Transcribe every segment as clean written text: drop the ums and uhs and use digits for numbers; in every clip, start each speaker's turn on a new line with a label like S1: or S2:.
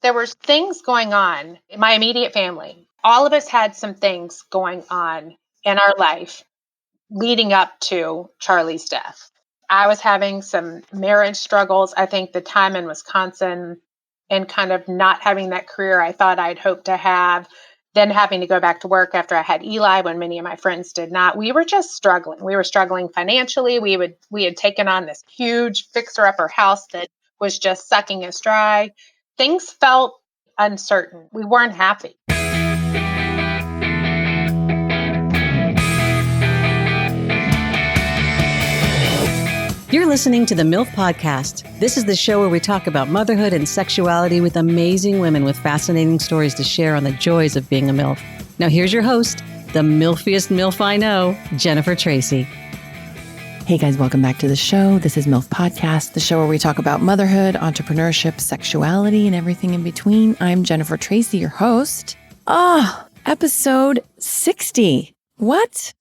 S1: There were things going on in my immediate family. All of us had some things going on in our life leading up to Charlie's death. I was having some marriage struggles. I think the time in Wisconsin and kind of not having that career I thought I'd hoped to have, then having to go back to work after I had Eli when many of my friends did not. We were just struggling. We were struggling financially. We had taken on this huge fixer-upper house that was just sucking us dry. Things felt uncertain. We weren't happy.
S2: You're listening to the MILF Podcast. This is the show where we talk about motherhood and sexuality with amazing women with fascinating stories to share on the joys of being a MILF. Now here's your host, the MILFiest MILF I know, Jennifer Tracy.
S3: Hey guys, welcome back to the show. This is MILF Podcast, the show where we talk about motherhood, entrepreneurship, sexuality, and everything in between. I'm Jennifer Tracy, your host. Episode 60. What?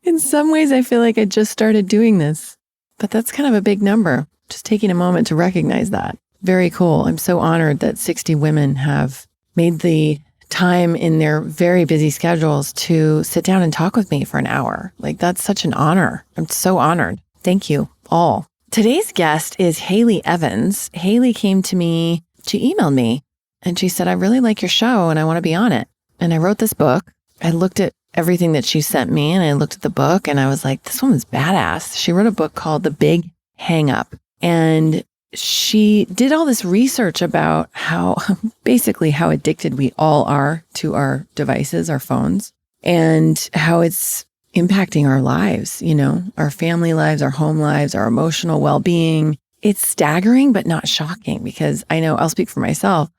S3: In some ways, I feel like I just started doing this, but that's kind of a big number. Just taking a moment to recognize that. Very cool. I'm so honored that 60 women have made the time in their very busy schedules to sit down and talk with me for an hour. Like, that's such an honor. I'm so honored. Thank you all. Today's guest is Haley Evans. Haley came to me, she emailed me, and she said, I really like your show and I want to be on it. And I wrote this book. I looked at everything that she sent me and I looked at the book and I was like, this woman's badass. She wrote a book called The Big Hang Up. And she did all this research about basically how addicted we all are to our devices, our phones, and how it's impacting our lives, our family lives, our home lives, our emotional well-being. It's staggering, but not shocking, because I know, I'll speak for myself.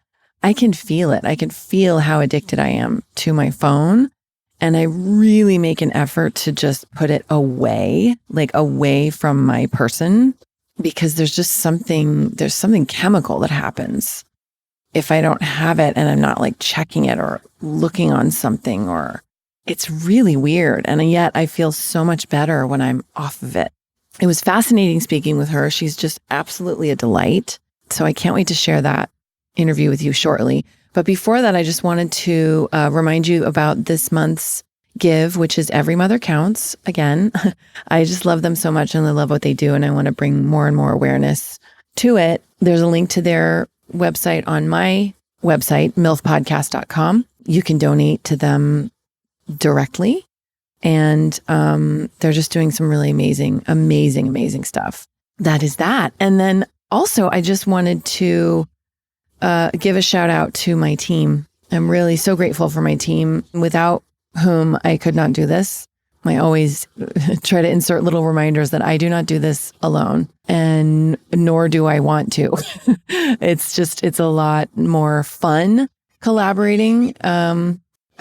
S3: I can feel it. I can feel how addicted I am to my phone. And I really make an effort to just put it away, like away from my person, because there's something chemical that happens if I don't have it and I'm not like checking it or looking on something, or it's really weird. And yet I feel so much better when I'm off of it. It was fascinating speaking with her. She's just absolutely a delight. So I can't wait to share that interview with you shortly. But before that, I just wanted to remind you about this month's give, which is Every Mother Counts. Again, I just love them so much and I love what they do. And I want to bring more and more awareness to it. There's a link to their website on my website, milfpodcast.com. You can donate to them directly. And they're just doing some really amazing stuff. That is that. And then also, I just wanted to give a shout out to my team. I'm really so grateful for my team, without whom I could not do this. I always try to insert little reminders that I do not do this alone, and nor do I want to. It's a lot more fun collaborating. I'm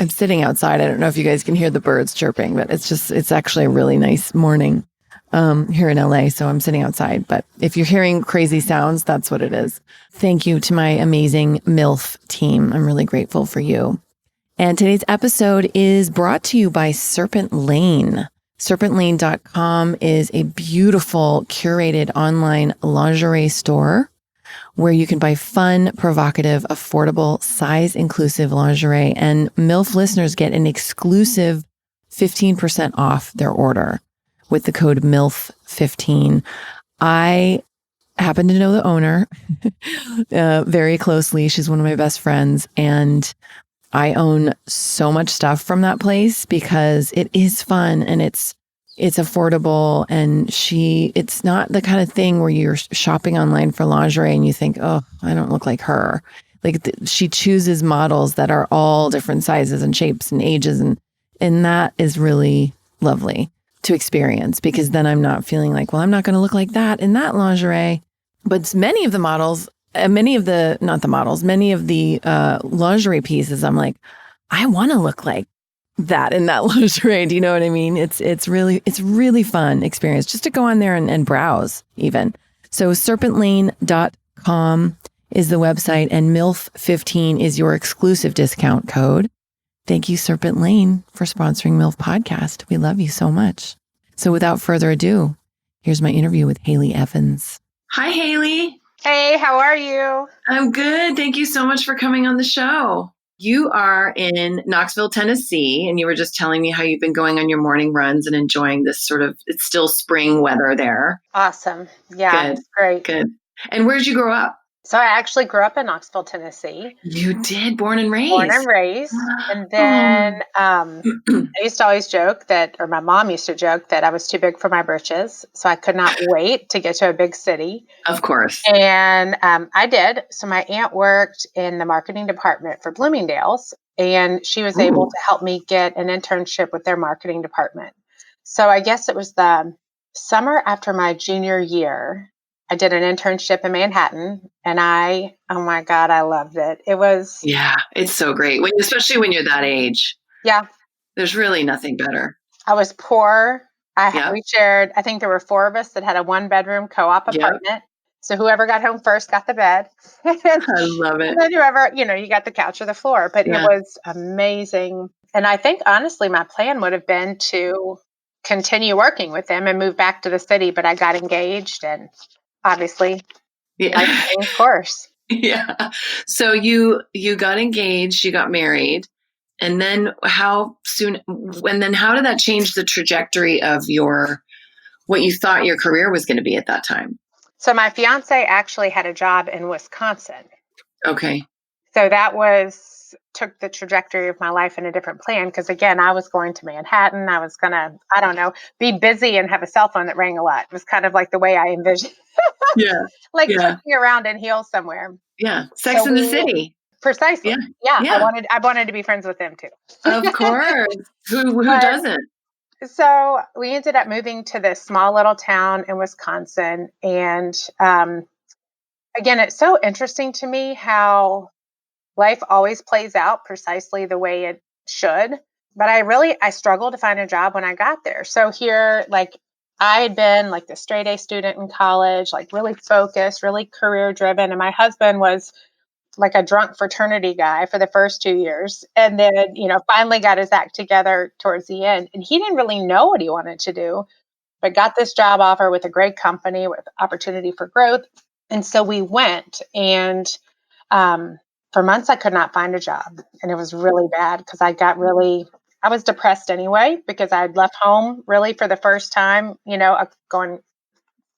S3: sitting outside. I don't know if you guys can hear the birds chirping, but it's actually a really nice morning here in LA. So I'm sitting outside, but if you're hearing crazy sounds, that's what it is. Thank you to my amazing MILF team. I'm really grateful for you. And today's episode is brought to you by Serpent Lane. SerpentLane.com is a beautiful curated online lingerie store where you can buy fun, provocative, affordable, size-inclusive lingerie. And MILF listeners get an exclusive 15% off their order with the code MILF15. I happen to know the owner very closely. She's one of my best friends, and I own so much stuff from that place because it is fun and it's affordable, and it's not the kind of thing where you're shopping online for lingerie and you think, oh, I don't look like her. Like she chooses models that are all different sizes and shapes and ages, and that is really lovely to experience, because then I'm not feeling like, well, I'm not going to look like that in that lingerie. But many of the lingerie pieces, I'm like, I want to look like that in that lingerie. Do you know what I mean? It's really fun experience just to go on there and browse even. So serpentlane.com is the website, and MILF15 is your exclusive discount code. Thank you, Serpent Lane, for sponsoring MILF Podcast. We love you so much. So without further ado, here's my interview with Haley Evans.
S4: Hi, Haley.
S1: Hey, how are you?
S3: I'm good. Thank you so much for coming on the show. You are in Knoxville, Tennessee, and you were just telling me how you've been going on your morning runs and enjoying this it's still spring weather there.
S1: Awesome. Yeah,
S3: Good,
S1: it's great.
S3: good. And where did you grow up?
S1: So I actually grew up in Knoxville, Tennessee,
S3: You did, born and
S1: born and
S3: raised.
S1: raised. And then
S3: Oh,
S1: I used to always joke that, or my mom used to joke that I was too big for my britches. So I could not wait to get to a big city.
S3: of course.
S1: And I did. So my aunt worked in the marketing department for Bloomingdale's, and she was able
S3: Ooh,
S1: to help me get an internship with their marketing department. So I guess it was the summer after my junior year. I did an internship in Manhattan, and oh my God, I loved it. It was,
S3: yeah, it's so great. Especially when you're that age,
S1: yeah,
S3: there's really nothing better.
S1: I was poor.
S3: Yep,
S1: We shared, I think there were four of us that had a one-bedroom co-op
S3: yep.
S1: apartment. So whoever got home first got the bed. and
S3: I love it.
S1: then whoever, you got the couch or the floor. But it
S3: Yeah.
S1: was amazing. And I think honestly, my plan would have been to continue working with them and move back to the city. But I got engaged, and obviously life
S3: Yeah.
S1: changed course.
S3: Yeah. So you got engaged, you got married, and then how soon and then how did that change the trajectory of what you thought your career was going to be at that time?
S1: So my fiance actually had a job in Wisconsin.
S3: Okay.
S1: So took the trajectory of my life in a different plan because again, I was going to Manhattan. I was gonna, I don't know, be busy and have a cell phone that rang a lot. It was kind of like the way I envisioned,
S3: Yeah.
S1: like
S3: Yeah.
S1: clicking around in heels somewhere.
S3: Yeah.
S1: So
S3: Sex in the City.
S1: precisely,
S3: Yeah.
S1: yeah,
S3: Yeah.
S1: I wanted to be friends with them too.
S3: Of course. Who
S1: But
S3: doesn't?
S1: so we ended up moving to this small little town in Wisconsin, and again, it's so interesting to me how life always plays out precisely the way it should. But I struggled to find a job when I got there. So here, like I had been like the straight A student in college, like really focused, really career driven. And my husband was like a drunk fraternity guy for the first 2 years. And then, finally got his act together towards the end. And he didn't really know what he wanted to do, but got this job offer with a great company with opportunity for growth. And so we went, and um, for months I could not find a job, and it was really bad because I was depressed anyway because I had left home really for the first time, going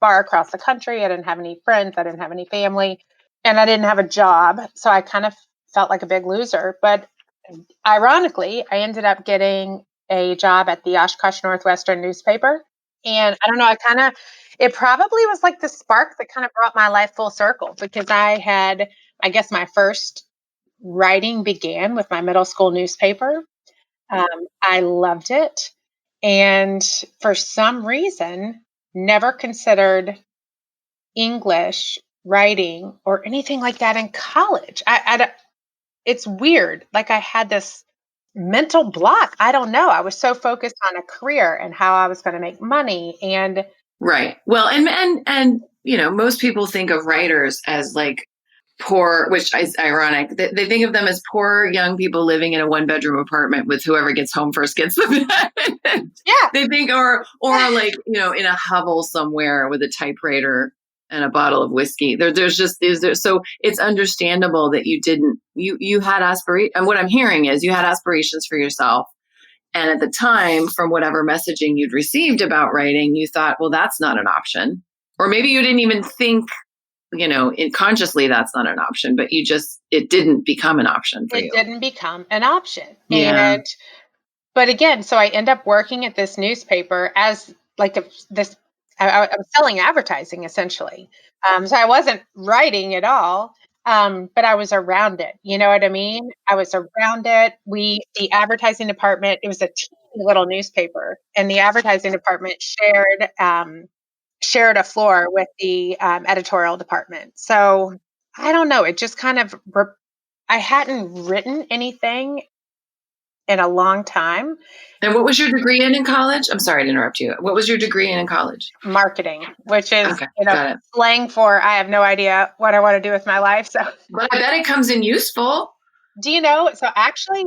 S1: far across the country. I didn't have any friends, I didn't have any family, and I didn't have a job. So I kind of felt like a big loser. But ironically, I ended up getting a job at the Oshkosh Northwestern newspaper. And I don't know, it probably was like the spark that kind of brought my life full circle because I guess my first writing began with my middle school newspaper. I loved it. And for some reason, never considered English writing or anything like that in college. It's weird. Like I had this mental block. I don't know. I was so focused on a career and how I was going to make money. And
S3: Right. Well, and most people think of writers as like poor, which is ironic. They think of them as poor young people living in a one-bedroom apartment with whoever gets home first gets the bed.
S1: yeah,
S3: They think, or like in a hovel somewhere with a typewriter and a bottle of whiskey. So it's understandable that you had aspiration. And what I'm hearing is you had aspirations for yourself. And at the time, from whatever messaging you'd received about writing, you thought, well, that's not an option. Or maybe you didn't even think consciously that's not an option, but it didn't become an option for
S1: it
S3: you.
S1: didn't become an option.
S3: Yeah.
S1: But again, so I end up working at this newspaper as like this. I was selling advertising essentially. So I wasn't writing at all, but I was around it. You know what I mean? I was around it. The advertising department, it was a teeny little newspaper, and the advertising department shared a floor with the editorial department. So I don't know. It just kind of, I hadn't written anything in a long time.
S3: And what was your degree in college? I'm sorry to interrupt you. What was your degree in college?
S1: Marketing, which is,
S3: Okay, got it.
S1: slang for I have no idea what I want to do with my life. So,
S3: But I bet it comes in useful.
S1: do you know? So, actually,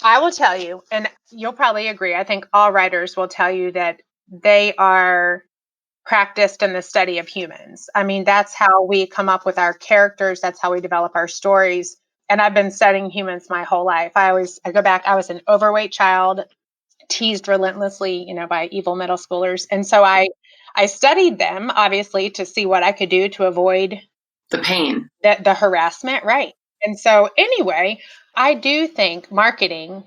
S1: I will tell you, and you'll probably agree. I think all writers will tell you that they are practiced in the study of humans. I mean, that's how we come up with our characters. That's how we develop our stories. And I've been studying humans my whole life. I go back, I was an overweight child, teased relentlessly, by evil middle schoolers. And so I studied them, obviously, to see what I could do to avoid
S3: the pain,
S1: the harassment. Right. And so anyway, I do think marketing,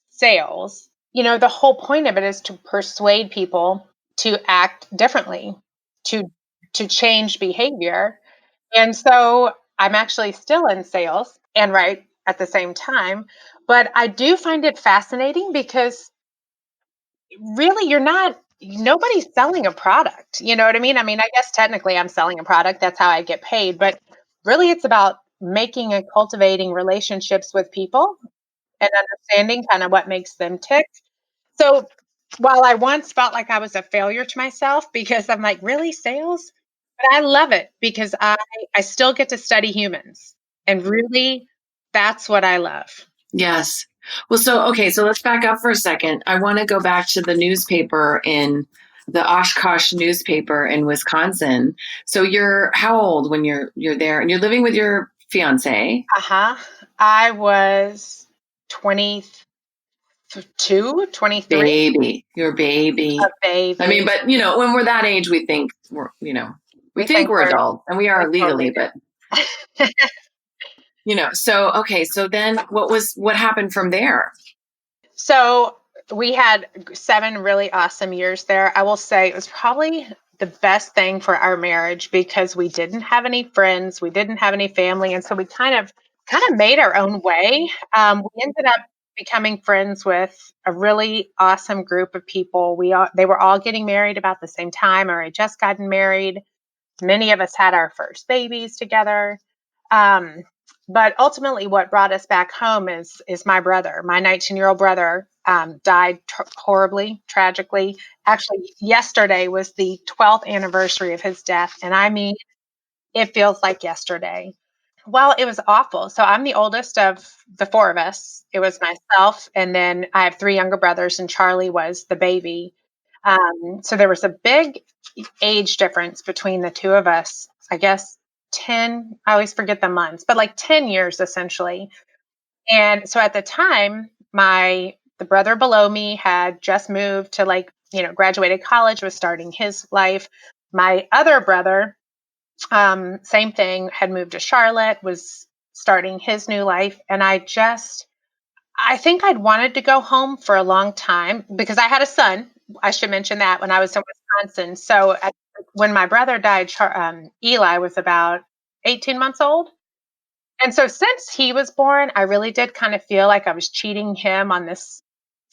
S1: sales, the whole point of it is to persuade people to act differently, to change behavior. And so I'm actually still in sales and right at the same time, but I do find it fascinating because really nobody's selling a product. You know what I mean? I mean, I guess technically I'm selling a product. That's how I get paid, but really it's about making and cultivating relationships with people and understanding kind of what makes them tick. So while I once felt like I was a failure to myself because I'm like, really sales? But I love it because I still get to study humans. And really, that's what I love.
S3: Yes. Well, so let's back up for a second. I want to go back to the newspaper in the Oshkosh newspaper in Wisconsin. So you're how old when you're there and you're living with your fiance?
S1: I was 22, 23.
S3: Baby. You're a baby.
S1: A baby.
S3: I mean, but when we're that age, we think we think we're adults, and we are legally,
S1: totally
S3: but so okay. So then what happened from there?
S1: So we had 7 really awesome years there. I will say it was probably the best thing for our marriage because we didn't have any friends, we didn't have any family, and so we kind of made our own way. We ended up becoming friends with a really awesome group of people. They were all getting married about the same time, or had just gotten married. Many of us had our first babies together. But ultimately, what brought us back home is my brother. My 19-year-old brother died horribly, tragically. Actually, yesterday was the 12th anniversary of his death. And I mean, it feels like yesterday. Well, it was awful. So I'm the oldest of the 4 of us. It was myself, and then I have 3 younger brothers, and Charlie was the baby. So there was a big age difference between the 2 of us. I guess 10, I always forget the months, but like 10 years essentially. And so at the time, the brother below me had just moved to graduated college, was starting his life. My other brother, same thing, had moved to Charlotte, was starting his new life. And I think I'd wanted to go home for a long time because I had a son. I should mention that when I was in Wisconsin. So when my brother died, Eli was about 18 months old. And so since he was born, I really did kind of feel like I was cheating him on this,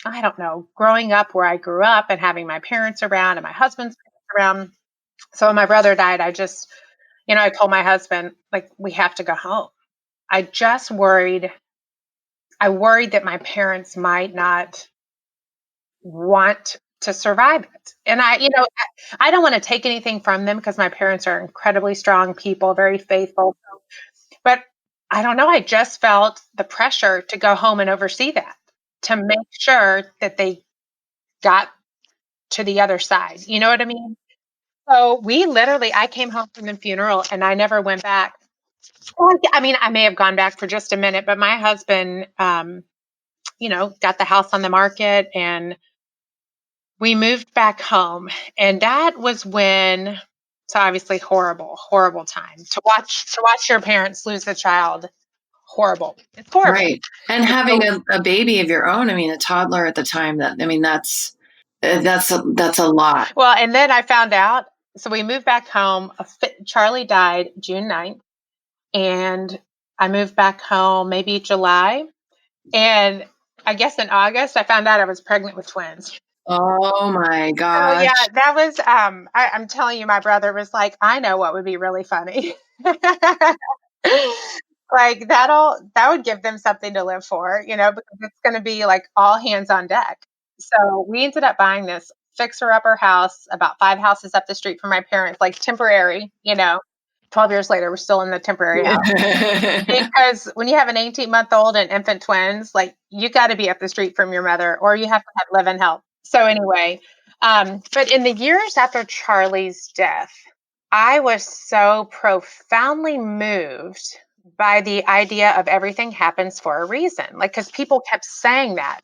S1: I don't know, growing up where I grew up and having my parents around and my husband's parents around. So when my brother died, I told my husband, like, we have to go home. I worried that my parents might not want to survive it. And I don't want to take anything from them because my parents are incredibly strong people, very faithful. But I don't know. I just felt the pressure to go home and oversee that, to make sure that they got to the other side. You know what I mean? So I came home from the funeral and I never went back. Well, I mean, I may have gone back for just a minute, but my husband, got the house on the market and we moved back home. And that was when, so obviously horrible time to watch your parents lose a child. Horrible. It's horrible.
S3: Right. And having a baby of your own, I mean, a toddler at the time, that's a lot.
S1: Well, and then I found out, so we moved back home. Charlie died June 9th, and I moved back home maybe July. And I guess in August, I found out I was pregnant with twins.
S3: Oh my gosh.
S1: So yeah, that was, I'm telling you, my brother was like, I know what would be really funny. Like that would give them something to live for, because it's going to be like all hands on deck. So we ended up buying this fixer-upper house about 5 houses up the street from my parents, like temporary, 12 years later, we're still in the temporary house. Because when you have an 18-month-old and infant twins, like you got to be up the street from your mother or you have to have live-in help. So anyway, But in the years after Charlie's death, I was so profoundly moved by the idea of everything happens for a reason. Like, because people kept saying that.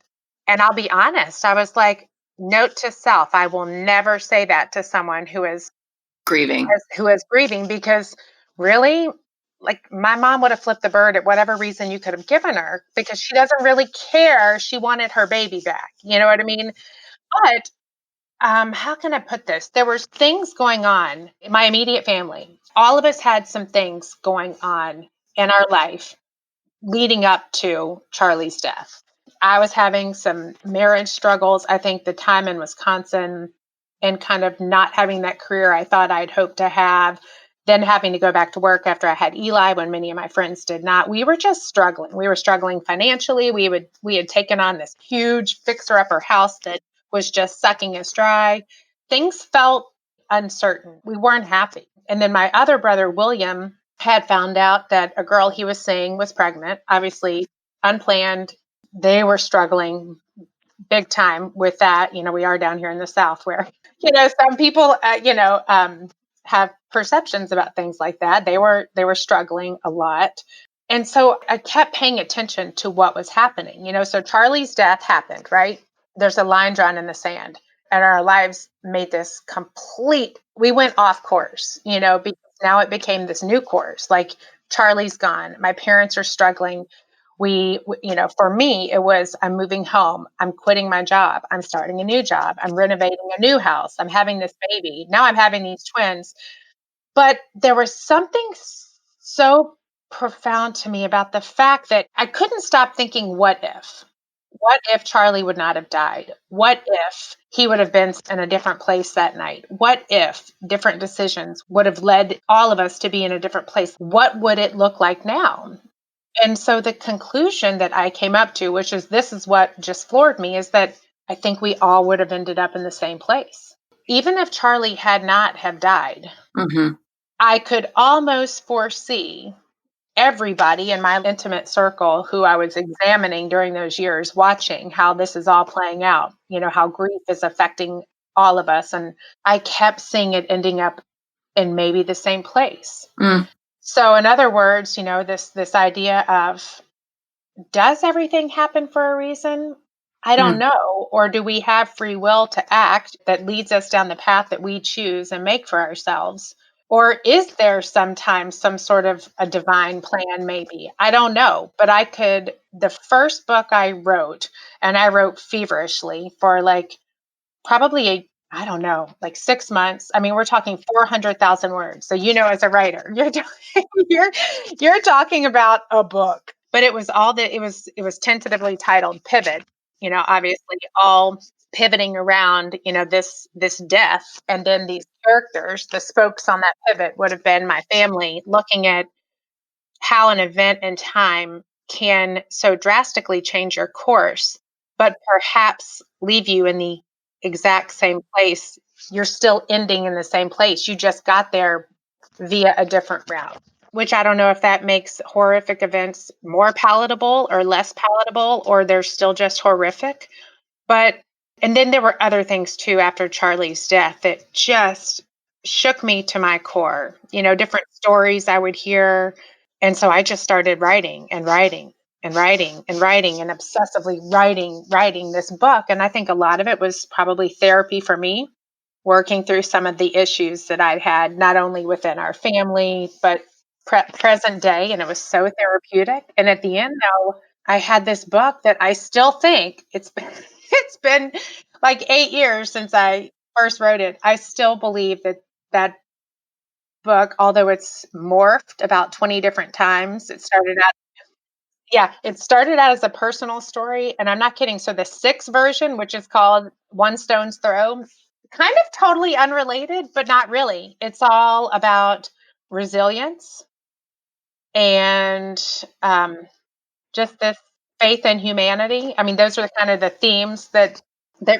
S1: And I'll be honest, I was like, note to self, I will never say that to someone
S3: Grieving.
S1: who is grieving, because really, like, my mom would have flipped the bird at whatever reason you could have given her, because she doesn't really care. She wanted her baby back. You know what I mean? But how can I put this? There was things going on in my immediate family. All of us had some things going on in our life leading up to Charlie's death. I was having some marriage struggles. I think the time in Wisconsin and kind of not having that career I thought I'd hoped to have, then having to go back to work after I had Eli when many of my friends did not. We were just struggling. We were struggling financially. We had taken on this huge fixer-upper house that was just sucking us dry. Things felt uncertain. We weren't happy. And then my other brother, William, had found out that a girl he was seeing was pregnant, obviously unplanned. They were struggling big time with that. We are down here in the South where, some people, have perceptions about things like that. They were struggling a lot. And so I kept paying attention to what was happening. So Charlie's death happened, right? There's a line drawn in the sand, and our lives made this we went off course, because now it became this new course. Like, Charlie's gone. My parents are struggling. For me, it was, I'm moving home. I'm quitting my job. I'm starting a new job. I'm renovating a new house. I'm having this baby. Now I'm having these twins. But there was something so profound to me about the fact that I couldn't stop thinking, what if? What if Charlie would not have died? What if he would have been in a different place that night? What if different decisions would have led all of us to be in a different place? What would it look like now? And so the conclusion that I came up to, which is, this is what just floored me, is that I think we all would have ended up in the same place. Even if Charlie had not have died,
S3: Mm-hmm.
S1: I could almost foresee everybody in my intimate circle who I was examining during those years, watching how this is all playing out, how grief is affecting all of us. And I kept seeing it ending up in maybe the same place.
S3: Mm.
S1: So in other words, this idea of, does everything happen for a reason? I don't know. Or do we have free will to act that leads us down the path that we choose and make for ourselves? Or is there sometimes some sort of a divine plan, maybe? I don't know. But the first book I wrote, and I wrote feverishly for like probably I don't know, like 6 months. I mean, we're talking 400,000 words. So, as a writer, you're talking about a book. But it was tentatively titled Pivot, obviously all pivoting around, this death, and then these characters, the spokes on that pivot would have been my family, looking at how an event in time can so drastically change your course, but perhaps leave you in the exact same place. You're still ending in the same place. You just got there via a different route, which I don't know if that makes horrific events more palatable or less palatable, or they're still just horrific. But, and then there were other things too after Charlie's death that just shook me to my core, different stories I would hear. And so I just started writing and writing and writing and writing and obsessively writing this book. And I think a lot of it was probably therapy for me, working through some of the issues that I had, not only within our family, but present day. And it was so therapeutic. And at the end, though, I had this book that I still think it's been like 8 years since I first wrote it. I still believe that book, although it's morphed about 20 different times, it started out as a personal story, and I'm not kidding. So the sixth version, which is called One Stone's Throw, kind of totally unrelated, but not really. It's all about resilience and just this faith in humanity. I mean, those are kind of the themes that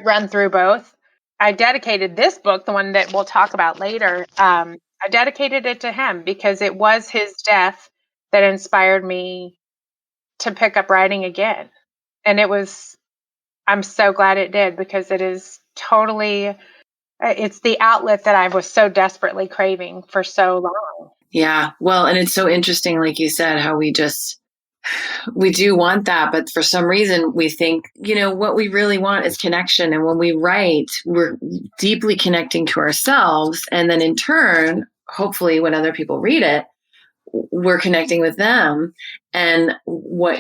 S1: run through both. I dedicated this book, the one that we'll talk about later. I dedicated it to him because it was his death that inspired me to pick up writing again. And I'm so glad it did, because it is totally It's the outlet that I was so desperately craving for so long.
S3: Yeah. Well, and it's so interesting, like you said, how we do want that, but for some reason we think, what we really want is connection. And when we write, we're deeply connecting to ourselves. And then in turn, hopefully when other people read it, we're connecting with them. And what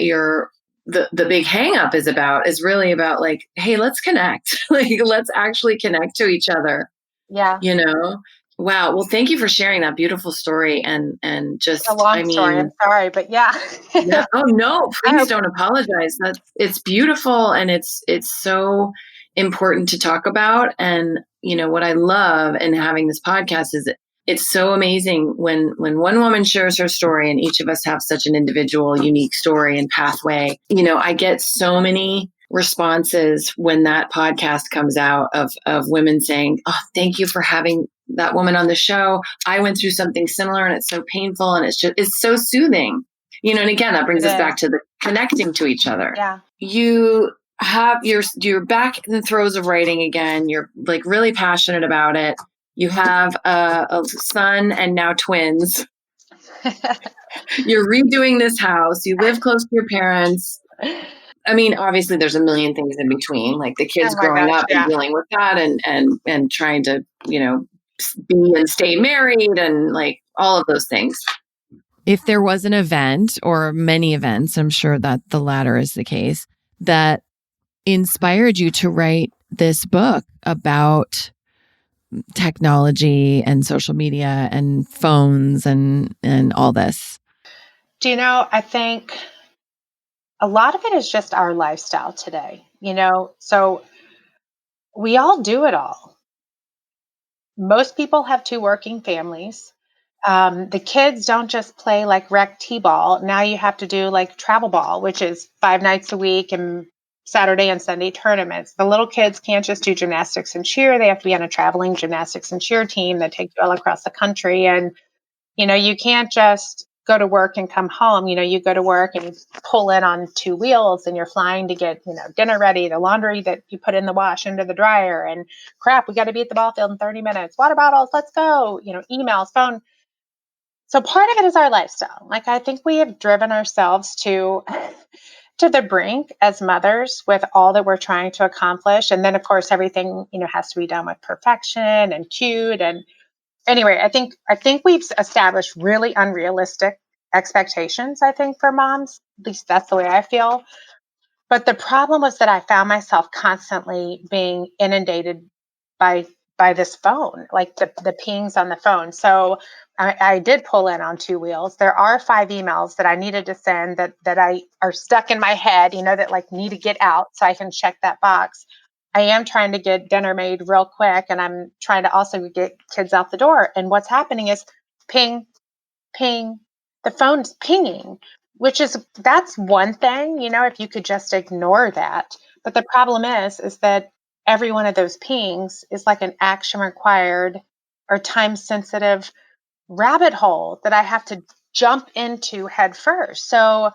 S3: the big hang up is really about like, hey, let's connect. Like, let's actually connect to each other,
S1: Yeah.
S3: Wow. Well, thank you for sharing that beautiful story. And
S1: It's a
S3: just, I
S1: long story.
S3: mean,
S1: I'm sorry, but yeah.
S3: yeah. Oh no,
S1: I
S3: please
S1: hope
S3: don't apologize. It's beautiful, and it's so important to talk about. And what I love in having this podcast is it's so amazing when one woman shares her story, and each of us have such an individual, unique story and pathway. I get so many responses when that podcast comes out of women saying, "Oh, thank you for having that woman on the show. I went through something similar, and it's so painful, and it's so soothing." And again, that brings
S1: it
S3: us
S1: is.
S3: back to the connecting to each other.
S1: Yeah.
S3: You're back in the throes of writing again. You're like really passionate about it. You have a son and now twins. You're redoing this house. You live close to your parents. I mean, obviously there's a million things in between, like the kids
S1: Oh my
S3: growing
S1: gosh,
S3: up and
S1: yeah.
S3: dealing with that and trying to, be and stay married and like all of those things.
S4: If there was an event or many events, I'm sure that the latter is the case, that inspired you to write this book about technology and social media and phones and all this.
S1: Do you know, I think a lot of it is just our lifestyle today, so we all do it all. Most people have two working families. The kids don't just play like rec t-ball. Now you have to do like travel ball, which is 5 nights a week and Saturday and Sunday tournaments. The little kids can't just do gymnastics and cheer. They have to be on a traveling gymnastics and cheer team that takes you all across the country. And, you can't just go to work and come home. You go to work and you pull in on two wheels and you're flying to get, dinner ready, the laundry that you put in the wash into the dryer, and crap, we got to be at the ball field in 30 minutes. Water bottles, let's go, emails, phone. So part of it is our lifestyle. Like, I think we have driven ourselves to the brink as mothers with all that we're trying to accomplish. And then of course everything, has to be done with perfection and cute. And anyway, I think we've established really unrealistic expectations, I think, for moms. At least that's the way I feel. But the problem was that I found myself constantly being inundated by this phone, like the pings on the phone. So I did pull in on two wheels. There are 5 emails that I needed to send that I are stuck in my head, that like need to get out so I can check that box. I am trying to get dinner made real quick, and I'm trying to also get kids out the door. And what's happening is ping, ping, the phone's pinging, that's one thing, if you could just ignore that. But the problem is that every one of those pings is like an action required or time sensitive rabbit hole that I have to jump into head first. So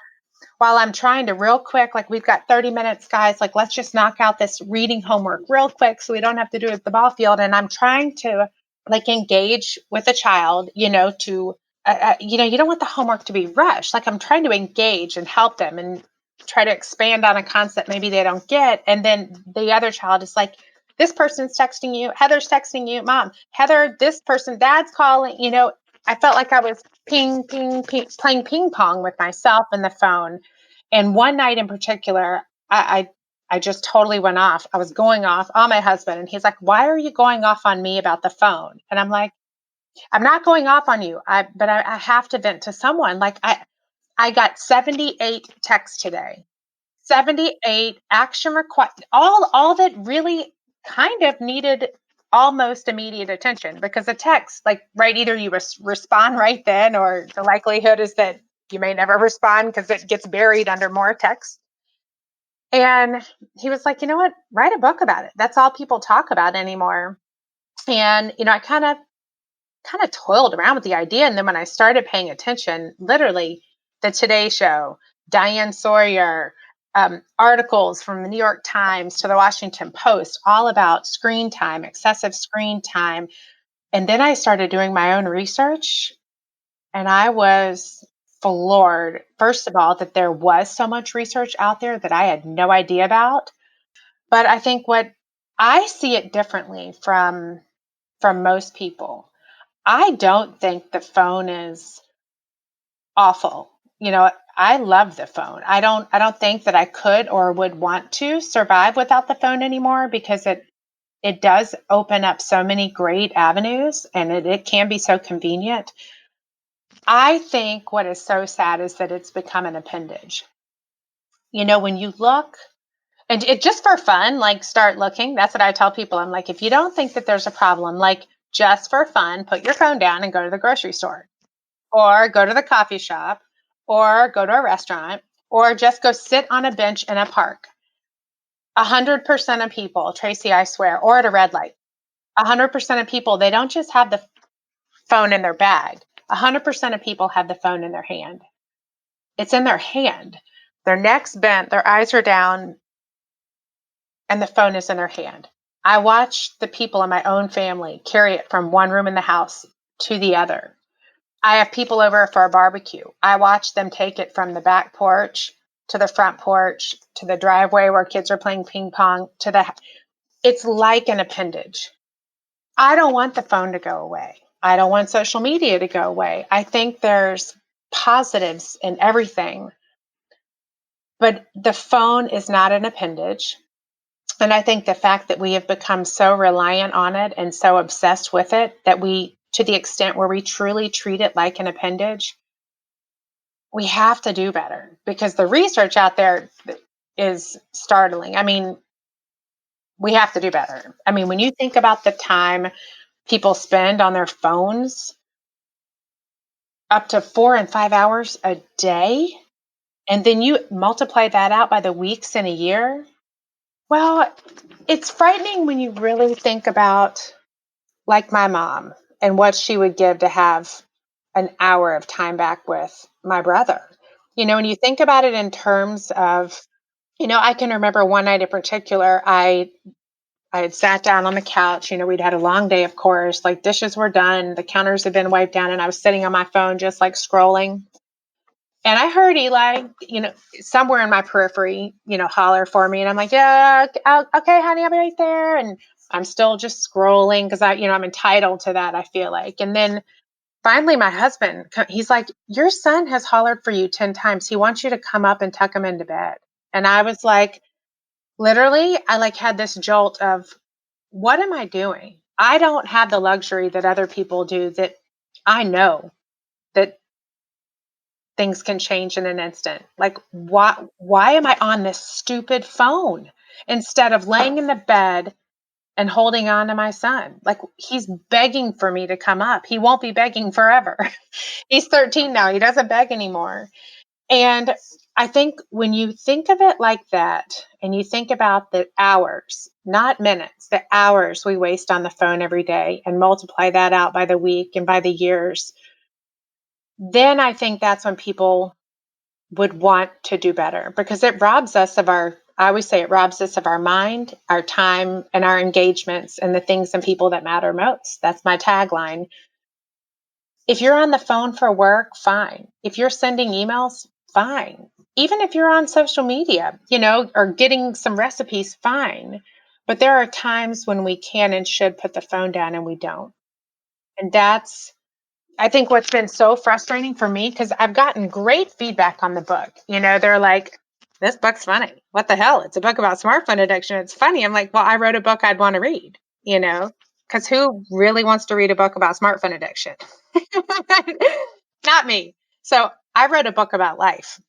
S1: while I'm trying to real quick, like we've got 30 minutes, guys, like let's just knock out this reading homework real quick so we don't have to do it at the ball field. And I'm trying to like engage with a child, you don't want the homework to be rushed. Like I'm trying to engage and help them and try to expand on a concept maybe they don't get. And then the other child is like, this person's texting you, Heather's texting you, mom, Heather, this person, dad's calling, I felt like I was ping, ping, ping, playing ping pong with myself and the phone. And one night in particular, I just totally went off. I was going off on my husband, and he's like, "Why are you going off on me about the phone?" And I'm like, "I'm not going off on you. But I have to vent to someone. Like I got 78 texts today, 78 action request, all that really kind of needed almost immediate attention, because a text, like, right, either you respond right then, or the likelihood is that you may never respond because it gets buried under more text. And he was like, you know what, write a book about it. That's all people talk about anymore. And I kind of toiled around with the idea. And then when I started paying attention, literally the Today Show, Diane Sawyer, articles from the New York Times to the Washington Post, all about screen time, excessive screen time. And then I started doing my own research, and I was floored, first of all, that there was so much research out there that I had no idea about. But I think what I see it differently from most people. I don't think the phone is awful. I love the phone. I don't think that I could or would want to survive without the phone anymore, because it does open up so many great avenues, and it can be so convenient. I think what is so sad is that it's become an appendage. When you look, and it just for fun, like, start looking. That's what I tell people. I'm like, if you don't think that there's a problem, like, just for fun, put your phone down and go to the grocery store, or go to the coffee shop, or go to a restaurant, or just go sit on a bench in a park. 100% of people, Tracy, I swear, or at a red light, 100% of people, they don't just have the phone in their bag. 100% of people have the phone in their hand. It's in their hand. Their neck's bent, their eyes are down, and the phone is in their hand. I watch the people in my own family carry it from one room in the house to the other. I have people over for a barbecue. I watch them take it from the back porch to the front porch to the driveway where kids are playing ping pong it's like an appendage. I don't want the phone to go away. I don't want social media to go away. I think there's positives in everything, but the phone is not an appendage. And I think the fact that we have become so reliant on it and so obsessed with it that to the extent where we truly treat it like an appendage, we have to do better, because the research out there is startling. I mean, we have to do better. I mean, when you think about the time people spend on their phones, up to 4 and 5 hours a day, and then you multiply that out by the weeks in a year, well, it's frightening when you really think about, like, my mom and what she would give to have an hour of time back with my brother. When you think about it in terms of, I can remember one night in particular, I had sat down on the couch. We'd had a long day, of course, like, dishes were done, the counters had been wiped down, and I was sitting on my phone just like scrolling. And I heard Eli, somewhere in my periphery, holler for me. And I'm like, yeah, okay, honey, I'll be right there. And I'm still just scrolling because I'm entitled to that, I feel like. And then finally, my husband, he's like, your son has hollered for you 10 times. He wants you to come up and tuck him into bed. And I was like, literally, I like had this jolt of, what am I doing? I don't have the luxury that other people do, that I know that things can change in an instant. Like, why am I on this stupid phone instead of laying in the bed and holding on to my son? Like, he's begging for me to come up. He won't be begging forever. He's 13 now. He doesn't beg anymore. And I think when you think of it like that, and you think about the hours, not minutes, the hours we waste on the phone every day, and multiply that out by the week and by the years, then I think that's when people would want to do better, because it robs us of I always say it robs us of our mind, our time, and our engagements, and the things and people that matter most. That's my tagline. If you're on the phone for work, fine. If you're sending emails, fine. Even if you're on social media, or getting some recipes, fine. But there are times when we can and should put the phone down, and we don't. And that's, I think, what's been so frustrating for me, because I've gotten great feedback on the book. They're like, this book's funny. What the hell? It's a book about smartphone addiction. It's funny. I'm like, well, I wrote a book I'd want to read, because who really wants to read a book about smartphone addiction? Not me. So I wrote a book about life,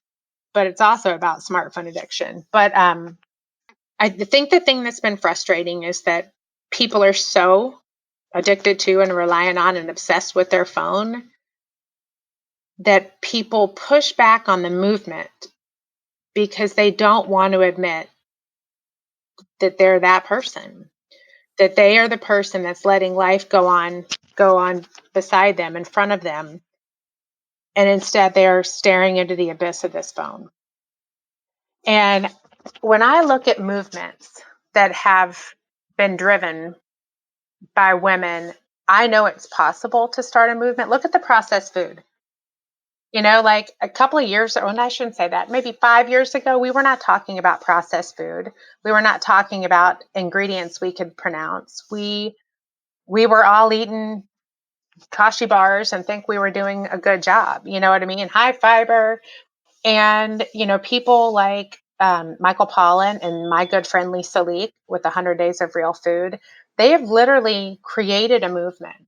S1: but it's also about smartphone addiction. But I think the thing that's been frustrating is that people are so addicted to and reliant on and obsessed with their phone that people push back on the movement because they don't want to admit that they're that person, that they are the person that's letting life go on beside them, in front of them. And instead they're staring into the abyss of this phone. And when I look at movements that have been driven by women, I know it's possible to start a movement. Look at the processed food. Like a couple of years, and I shouldn't say that, maybe 5 years ago, we were not talking about processed food. We were not talking about ingredients we could pronounce. We were all eating kashi bars and think we were doing a good job. You know what I mean? High fiber. And, people like Michael Pollan and my good friend Lisa Leak with 100 Days of Real Food, they have literally created a movement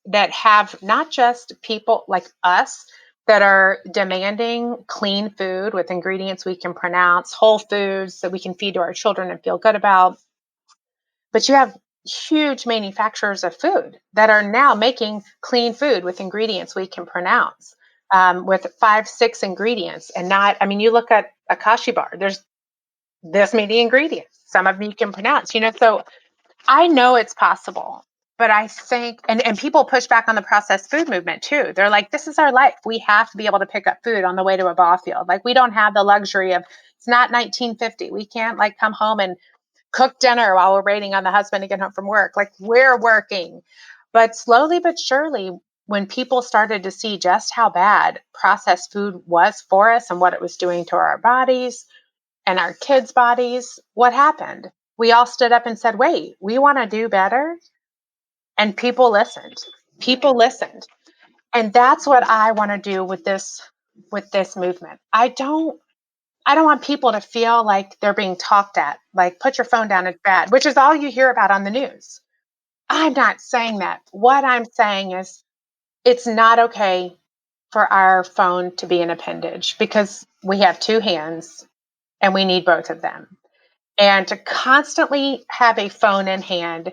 S1: that have not just people like us that are demanding clean food with ingredients we can pronounce, whole foods that we can feed to our children and feel good about, but you have huge manufacturers of food that are now making clean food with ingredients we can pronounce, with 5, 6 ingredients. And not, I mean, you look at a kashi bar, there's this many ingredients. Some of them you can pronounce, so I know it's possible. But I think, and people push back on the processed food movement too. They're like, this is our life. We have to be able to pick up food on the way to a ball field. Like, we don't have the luxury of, it's not 1950. We can't like come home and cook dinner while we're waiting on the husband to get home from work. Like, we're working. But slowly but surely, when people started to see just how bad processed food was for us and what it was doing to our bodies and our kids' bodies, what happened? We all stood up and said, wait, we want to do better. And people listened. People listened. And that's what I want to do with this movement. I don't want people to feel like they're being talked at, like, put your phone down, it's bad, which is all you hear about on the news. I'm not saying that. What I'm saying is it's not okay for our phone to be an appendage, because we have 2 hands and we need both of them. And to constantly have a phone in hand,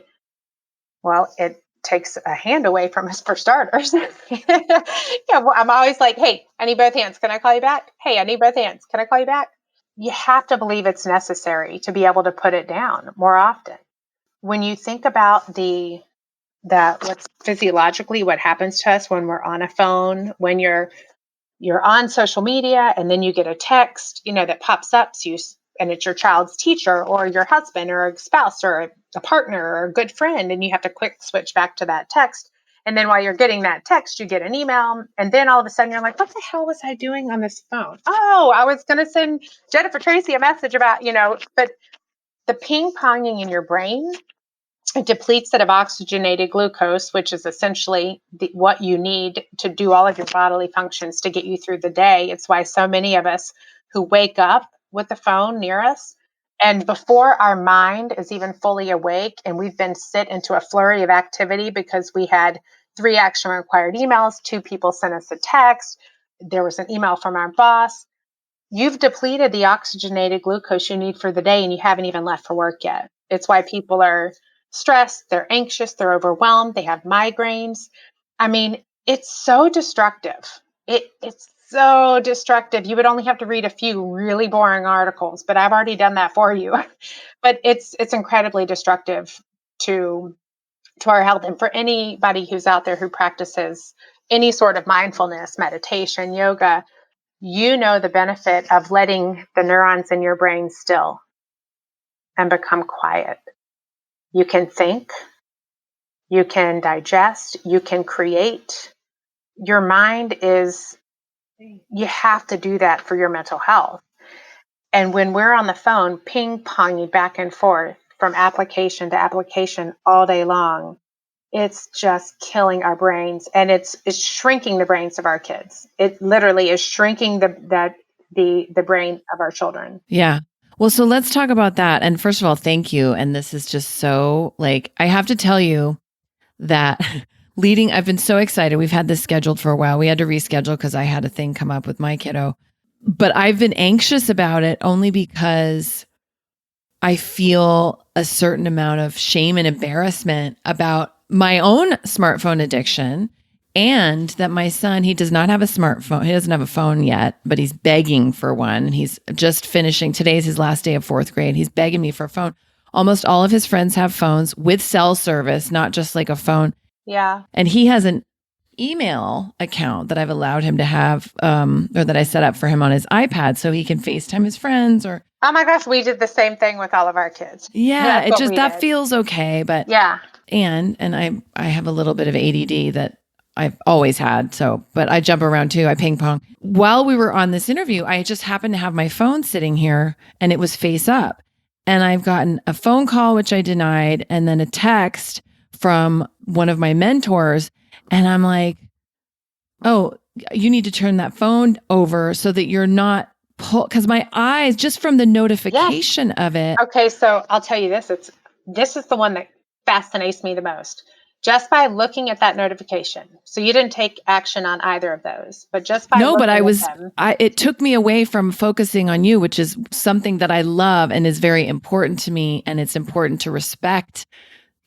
S1: well, it takes a hand away from us for starters. Well, I'm always like, hey, I need both hands. Can I call you back? Hey, I need both hands. Can I call you back? You have to believe it's necessary to be able to put it down more often. When you think about what's physiologically what happens to us when we're on a phone, when you're on social media and then you get a text, that pops up, and it's your child's teacher or your husband or a spouse or a partner or a good friend, and you have to quick switch back to that text. And then while you're getting that text, you get an email, and then all of a sudden you're like, what the hell was I doing on this phone? Oh, I was going to send Jennifer Tracy a message about, but the ping ponging in your brain, it depletes it of oxygenated glucose, which is essentially what you need to do all of your bodily functions to get you through the day. It's why so many of us who wake up with the phone near us, and before our mind is even fully awake, and we've been sit into a flurry of activity because we had 3 action required emails, 2 people sent us a text, there was an email from our boss. You've depleted the oxygenated glucose you need for the day, and you haven't even left for work yet. It's why people are stressed, they're anxious, they're overwhelmed, they have migraines. I mean, it's so destructive. It's so destructive. You would only have to read a few really boring articles, but I've already done that for you. But it's incredibly destructive to our health. And for anybody who's out there who practices any sort of mindfulness, meditation, yoga, the benefit of letting the neurons in your brain still and become quiet. You can think, you can digest, you can create. Your mind you have to do that for your mental health. And when we're on the phone, ping-ponging back and forth from application to application all day long, it's just killing our brains, and it's shrinking the brains of our kids. It literally is shrinking the brain of our children.
S4: Yeah. Well, so let's talk about that. And first of all, thank you. And this is just so I have to tell you that I've been so excited. We've had this scheduled for a while. We had to reschedule because I had a thing come up with my kiddo. But I've been anxious about it only because I feel a certain amount of shame and embarrassment about my own smartphone addiction, and that my son, he does not have a smartphone. He doesn't have a phone yet, but he's begging for one. He's just finishing. Today's his last day of 4th grade. He's begging me for a phone. Almost all of his friends have phones with cell service, not just like a phone.
S1: Yeah.
S4: And he hasn't, email account that I've allowed him to have, or that I set up for him on his iPad so he can FaceTime his friends or.
S1: Oh my gosh, we did the same thing with all of our kids.
S4: Yeah,
S1: That's what we
S4: that
S1: did.
S4: feels okay. But
S1: Yeah.
S4: and I have a little bit of ADD that I've always had. So, but I jump around too. I ping pong. While we were on this interview, I just happened to have my phone sitting here and it was face up. And I've gotten a phone call, which I denied, and then a text from one of my mentors. And I'm like, oh, you need to turn that phone over so that you're not because my eyes, just from the notification of it.
S1: Okay, so I'll tell you this. This is the one that fascinates me the most. Just by looking at that notification. So you didn't take action on either of those, but just by looking at them.
S4: It took me away from focusing on you, which is something that I love and is very important to me. And it's important to respect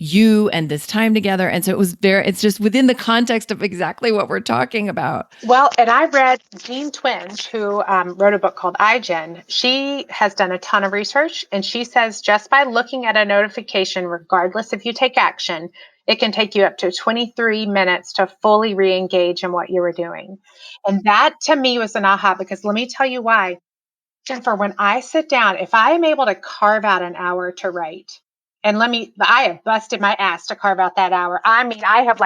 S4: you and this time together. And so it's just within the context of exactly what we're talking about.
S1: Well, and I read Jean Twenge, who wrote a book called iGen. She has done a ton of research, and she says just by looking at a notification, regardless if you take action, it can take you up to 23 minutes to fully re-engage in what you were doing. And that to me was an aha, because let me tell you why. Jennifer, when I sit down, if I am able to carve out an hour to write, and I have busted my ass to carve out that hour. I mean, I have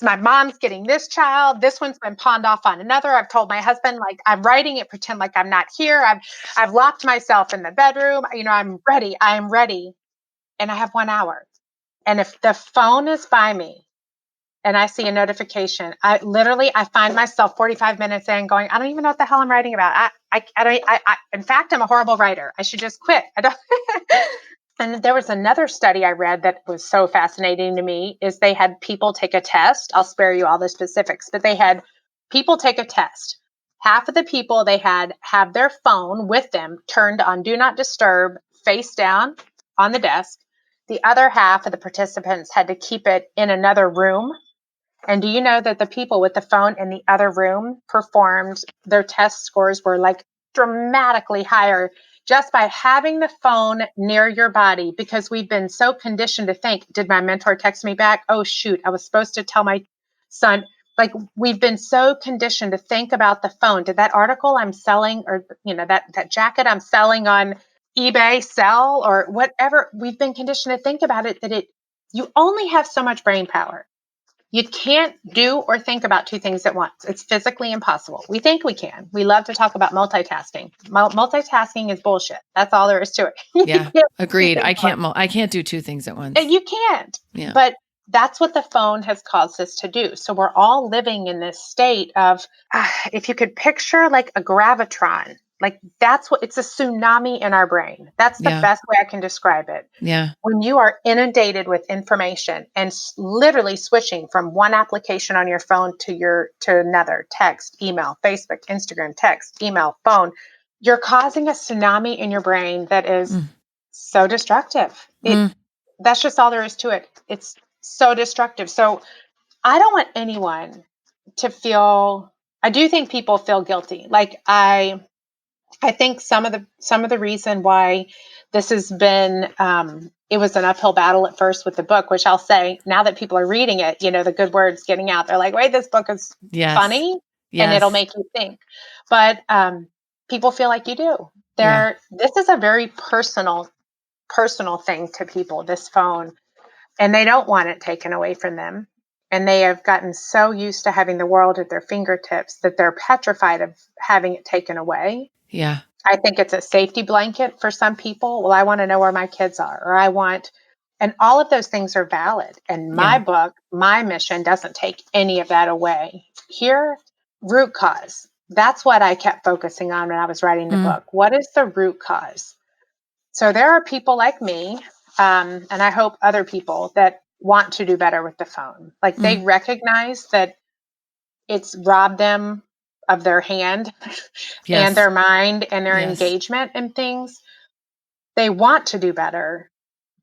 S1: my mom's getting this child. This one's been pawned off on another. I've told my husband, I'm writing it, pretend like I'm not here. I've locked myself in the bedroom. I'm ready. I am ready. And I have 1 hour. And if the phone is by me and I see a notification, I find myself 45 minutes in going, I don't even know what the hell I'm writing about. In fact, I'm a horrible writer. I should just quit. I don't. And there was another study I read that was so fascinating to me is they had people take a test. I'll spare you all the specifics, but they had people take a test. Half of the people they had have their phone with them turned on do not disturb, face down on the desk. The other half of the participants had to keep it in another room. And do you know that the people with the phone in the other room their test scores were dramatically higher just by having the phone near your body, because we've been so conditioned to think, did my mentor text me back? Oh, shoot, I was supposed to tell my son. We've been so conditioned to think about the phone. Did that article I'm selling or, that jacket I'm selling on eBay sell or whatever? We've been conditioned to think about it, you only have so much brain power. You can't do or think about two things at once. It's physically impossible. We think we can. We love to talk about multitasking. Multitasking is bullshit. That's all there is to it.
S4: Yeah, agreed. I can't do two things at once.
S1: You can't. Yeah. But that's what the phone has caused us to do. So we're all living in this state of, if you could picture a gravitron, it's a tsunami in our brain. That's the best way I can describe it.
S4: Yeah.
S1: When you are inundated with information and literally switching from one application on your phone to another, text, email, Facebook, Instagram, text, email, phone, you're causing a tsunami in your brain that is so destructive. That's just all there is to it. It's so destructive. So I don't want anyone to I do think people feel guilty. I think some of the reason why this has been, it was an uphill battle at first with the book, which I'll say now that people are reading it, the good word's getting out. They're like, wait, this book is funny and it'll make you think. But people feel like you do. This is a very personal thing to people, this phone, and they don't want it taken away from them. And they have gotten so used to having the world at their fingertips that they're petrified of having it taken away.
S4: Yeah.
S1: I think it's a safety blanket for some people. Well, I want to know where my kids are, and all of those things are valid. And my book, my mission doesn't take any of that away. Here, root cause. That's what I kept focusing on when I was writing the book. What is the root cause? So there are people like me, and I hope other people that want to do better with the phone. They recognize that it's robbed them of their hand and their mind and their engagement and things. They want to do better,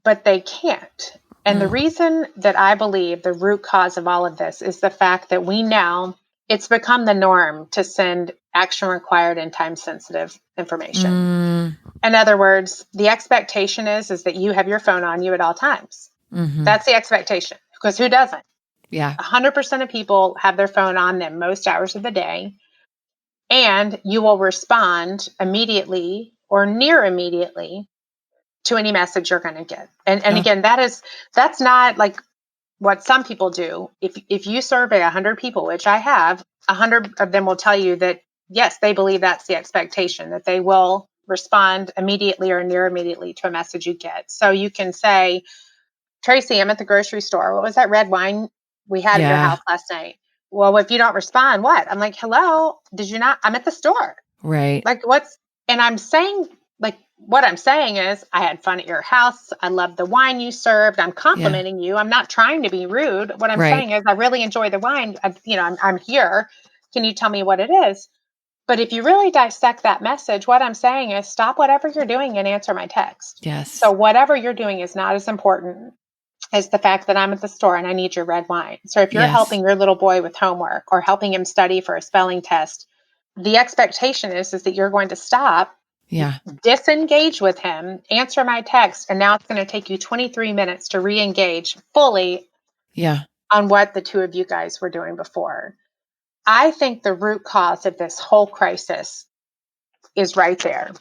S1: but they can't. And the reason that I believe the root cause of all of this is the fact that we now, it's become the norm to send action required and time sensitive information. In other words, the expectation is that you have your phone on you at all times. That's the expectation, because who doesn't?
S4: Yeah.
S1: 100% of people have their phone on them most hours of the day, and you will respond immediately or near immediately to any message you're going to get. And
S4: Oh,
S1: again, that's not like what some people do. If you survey 100 people, which I have, 100 of them will tell you that yes, they believe that's the expectation, that they will respond immediately or near immediately to a message you get. So you can say, Tracy, I'm at the grocery store. What was that red wine we had at your
S4: yeah.
S1: house last night? Well, if you don't respond, what? I'm like, hello, did you not? I'm at the store.
S4: Right.
S1: Like, and I'm saying, like, what I'm saying is, I had fun at your house. I love the wine you served. I'm
S4: Yeah.
S1: complimenting you. I'm not trying to be rude. What I'm
S4: Right.
S1: saying is, I really enjoy the wine. I'm here. Can you tell me what it is? But if you really dissect that message, what I'm saying is, stop whatever you're doing and answer my text. So
S4: Yes.
S1: whatever you're doing is not as important as the fact that I'm at the store and I need your red wine. So if you're
S4: Yes.
S1: helping your little boy with homework or helping him study for a spelling test, the expectation is that you're going to stop,
S4: Yeah.
S1: disengage with him, answer my text, and now it's going to take you 23 minutes to re-engage fully
S4: Yeah.
S1: on what the two of you guys were doing before. I think the root cause of this whole crisis is right there.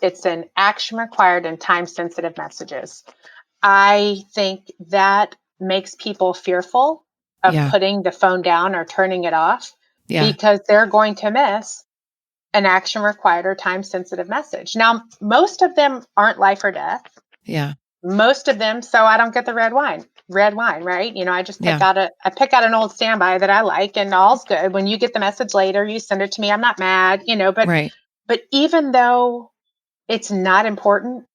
S1: It's an action required and time sensitive messages. I think that makes people fearful of
S4: Yeah.
S1: putting the phone down or turning it off
S4: Yeah.
S1: because they're going to miss an action required or time sensitive message. Now, most of them aren't life or death.
S4: Yeah.
S1: Most of them, so I don't get the red wine. Red wine, right? I just
S4: Yeah.
S1: I pick out an old standby that I like and all's good. When you get the message later, you send it to me. I'm not mad,
S4: Right.
S1: but even though it's not important,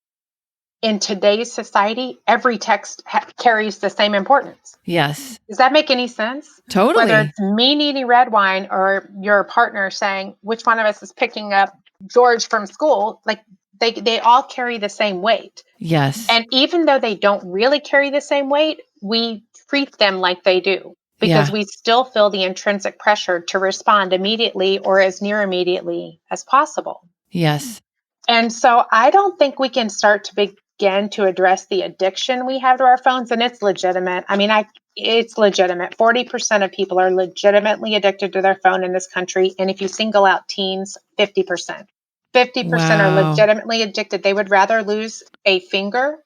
S1: in today's society, every text carries the same importance.
S4: Yes.
S1: Does that make any sense? Whether
S4: Totally.
S1: it's me needing red wine or your partner saying, which one of us is picking up George from school, like they all carry the same weight.
S4: Yes.
S1: And even though they don't really carry the same weight, we treat them like they do because
S4: Yeah.
S1: we still feel the intrinsic pressure to respond immediately or as near immediately as possible.
S4: Yes.
S1: And so I don't think we can start to begin to address the addiction we have to our phones. And it's legitimate. I mean, it's legitimate. 40% of people are legitimately addicted to their phone in this country. And if you single out teens, 50%. 50% are
S4: Wow.
S1: legitimately addicted. They would rather lose a finger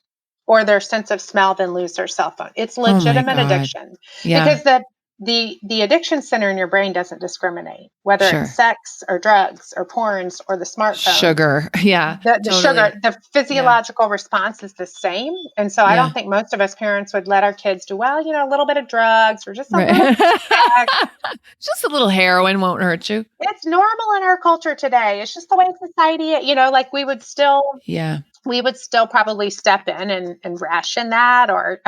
S1: or their sense of smell than lose their cell phone. It's
S4: Oh my
S1: legitimate
S4: God.
S1: addiction
S4: Yeah.
S1: because the addiction center in your brain doesn't discriminate, whether it's
S4: Sure.
S1: sex or drugs or porns or the smartphone.
S4: Sugar. Yeah.
S1: The sugar,
S4: Totally.
S1: the
S4: Yeah.
S1: physiological response is the same. And so I don't
S4: Yeah.
S1: think most of us parents would let our kids do, well, a little bit of drugs or just a little
S4: Right.
S1: bit of sex.
S4: Just a little heroin won't hurt you.
S1: It's normal in our culture today. It's just the way society, like
S4: Yeah.
S1: we would still probably step in and ration that or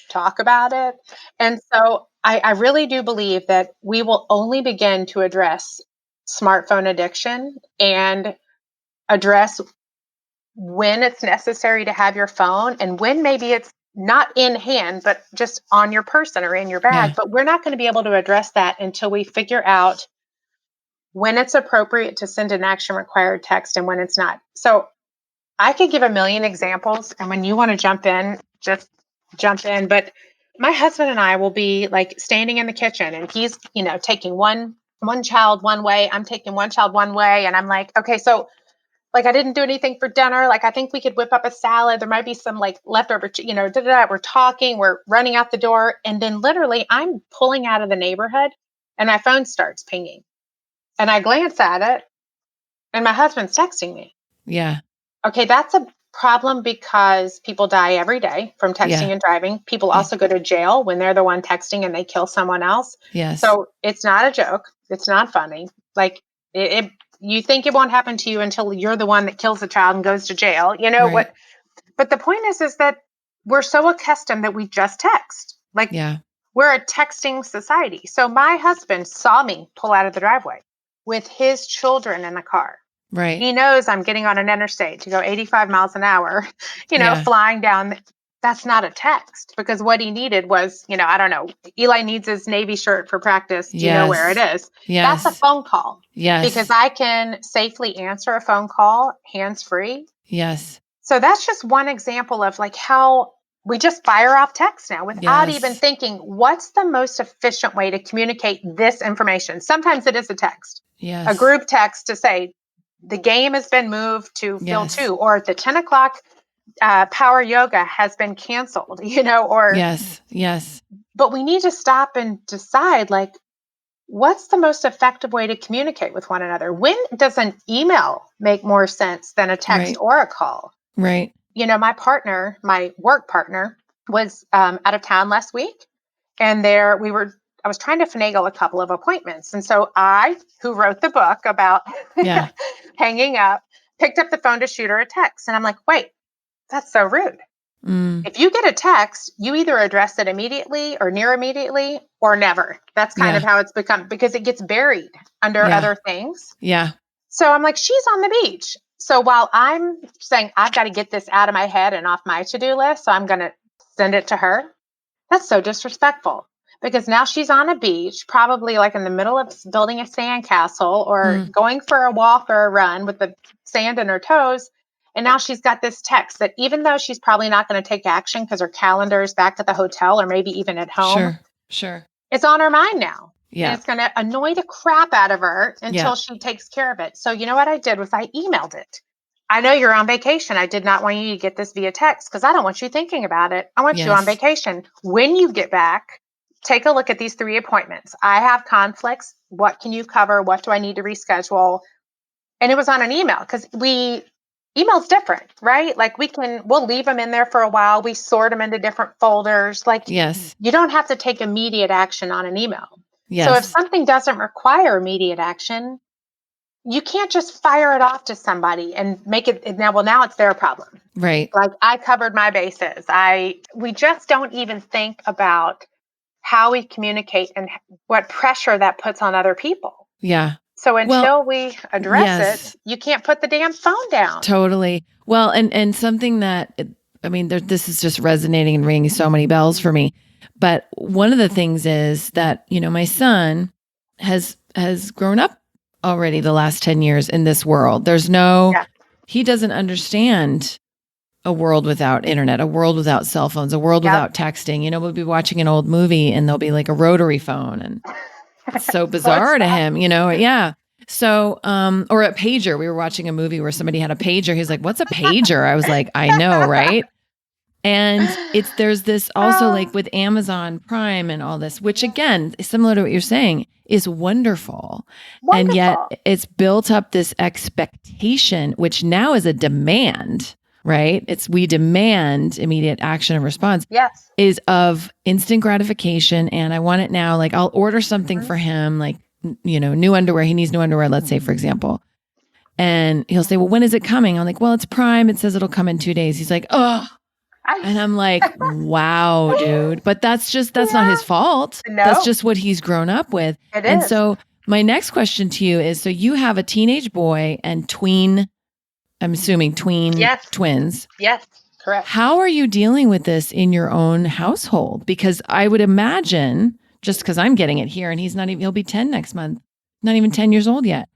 S1: talk about it. And so I really do believe that we will only begin to address smartphone addiction and address when it's necessary to have your phone and when maybe it's not in hand, but just on your person or in your bag.
S4: Yeah.
S1: But we're not going to be able to address that until we figure out when it's appropriate to send an action required text and when it's not. So I could give a million examples. And when you want to jump in, just jump in. But my husband and I will be like standing in the kitchen and he's, taking one child one way. I'm taking one child one way. And I'm like, okay, so like I didn't do anything for dinner. Like I think we could whip up a salad. There might be some like leftover, we're talking, we're running out the door. And then literally I'm pulling out of the neighborhood and my phone starts pinging. And I glance at it and my husband's texting me.
S4: Yeah.
S1: Okay, that's a problem because people die every day from texting
S4: Yeah.
S1: and driving. People
S4: Yeah.
S1: also go to jail when they're the one texting and they kill someone else.
S4: Yes.
S1: So it's not a joke. It's not funny. Like you think it won't happen to you until you're the one that kills a child and goes to jail. You know
S4: Right.
S1: what? But the point is that we're so accustomed that we just text. Like
S4: Yeah.
S1: we're a texting society. So my husband saw me pull out of the driveway with his children in the car.
S4: Right.
S1: He knows I'm getting on an interstate to go 85 miles an hour,
S4: Yeah.
S1: flying down. That's not a text because what he needed was, I don't know, Eli needs his Navy shirt for practice. Do you know where it
S4: Yes.
S1: is? That's a
S4: Yes.
S1: phone call because
S4: Yes.
S1: I can safely answer a phone call hands free.
S4: Yes.
S1: So that's just one example of like how we just fire off text now without even
S4: Yes.
S1: thinking, what's the most efficient way to communicate this information? Sometimes it is a text, a
S4: Yes.
S1: group text to say, the game has been moved to field
S4: Yes.
S1: 2, or the 10 o'clock power yoga has been canceled, or,
S4: Yes. Yes.
S1: but we need to stop and decide, like, what's the most effective way to communicate with one another? When does an email make more sense than a text
S4: Right.
S1: or a call?
S4: Right.
S1: My partner, my work partner, was out of town last week, and I was trying to finagle a couple of appointments. And so I, who wrote the book about
S4: Yeah.
S1: hanging up, picked up the phone to shoot her a text. And I'm like, wait, that's so rude.
S4: Mm.
S1: If you get a text, you either address it immediately or near immediately or never. That's kind of
S4: Yeah.
S1: how it's become, because it gets buried under
S4: Yeah.
S1: other things.
S4: Yeah.
S1: So I'm like, she's on the beach. So while I'm saying, I've got to get this out of my head and off my to-do list, so I'm going to send it to her. That's so disrespectful, because now she's on a beach, probably like in the middle of building a sandcastle or
S4: Mm.
S1: going for a walk or a run with the sand in her toes. And now she's got this text that, even though she's probably not going to take action because her calendar is back at the hotel or maybe even at home,
S4: Sure. Sure.
S1: it's on her mind now.
S4: Yeah.
S1: And it's going to annoy the crap out of her until
S4: Yeah.
S1: she takes care of it. So you know what I did was I emailed it. I know you're on vacation. I did not want you to get this via text because I don't want you thinking about it. I want you on
S4: Yes.
S1: vacation. When you get back, take a look at these 3 appointments. I have conflicts. What can you cover? What do I need to reschedule? And it was on an email, because email's different, right? Like we'll leave them in there for a while. We sort them into different folders. Like,
S4: Yes.
S1: you don't have to take immediate action on an email. So if
S4: Yes.
S1: something doesn't require immediate action, you can't just fire it off to somebody and make it now it's their problem.
S4: Right.
S1: Like, I covered my bases. We just don't even think about how we communicate and what pressure that puts on other people.
S4: Yeah.
S1: So
S4: Well,
S1: until we address
S4: yes.
S1: it, you can't put the damn phone down.
S4: Totally. Well, and something that, this is just resonating and ringing so many bells for me. But one of the things is that, my son has grown up already the last 10 years in this world.
S1: Yeah.
S4: He doesn't understand a world without internet, a world without cell phones, a world
S1: Yep.
S4: without texting. We'll be watching an old movie and there'll be like a rotary phone, and it's so bizarre to him, Yeah. So, or a pager. We were watching a movie where somebody had a pager. He's like, "What's a pager?" I was like, "I know, right?" And there's this also, like with Amazon Prime and all this, which again, similar to what you're saying, is wonderful. And yet it's built up this expectation, which now is a demand, right? We demand immediate action and response.
S1: Yes.
S4: Is of instant gratification. And I want it now. Like, I'll order something for him, like, new underwear. He needs new underwear, let's say, for example. And he'll say, "Well, when is it coming?" I'm like, "Well, it's Prime. It says it'll come in 2 days." He's like, "Oh." And I'm like, wow, dude. But that's not his fault.
S1: No.
S4: That's just what he's grown up with.
S1: It
S4: and
S1: is.
S4: So my next question to you is, so you have a teenage boy and I'm assuming
S1: Yes.
S4: twins.
S1: Yes, correct.
S4: How are you dealing with this in your own household? Because I would imagine, just because I'm getting it here and he'll be 10 next month, not even 10 years old yet.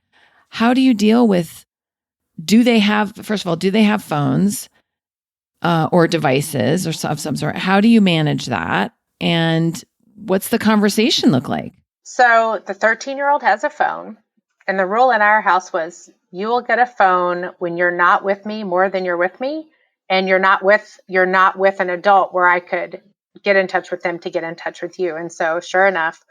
S4: How do you deal with, first of all, do they have phones? Or devices of some sort? How do you manage that? And what's the conversation look like?
S1: So the 13-year-old has a phone, and the rule in our house was, you will get a phone when you're not with me more than you're with me, and you're not with an adult where I could get in touch with them to get in touch with you. And so sure enough,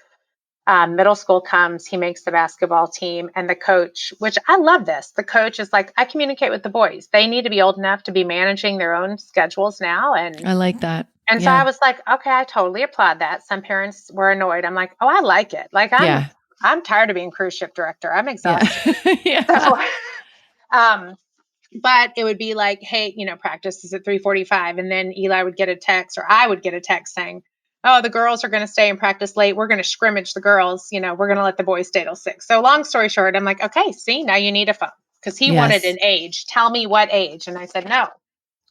S1: middle school comes, he makes the basketball team, and the coach, which I love this, the coach is like, I communicate with the boys. They need to be old enough to be managing their own schedules now. And
S4: I like that.
S1: And so I was like, okay, I totally applaud that. Some parents were annoyed. I'm like, oh, I like it. Like, I'm tired of being cruise ship director. I'm exhausted.
S4: Yeah.
S1: So, but it would be like, hey, practice is at 3:45. And then Eli would get a text, or I would get a text saying, oh, the girls are going to stay and practice late. We're going to scrimmage the girls. We're going to let the boys stay till 6. So long story short, I'm like, okay, see, now you need a phone. Because he wanted an age. Tell me what age. And I said, no.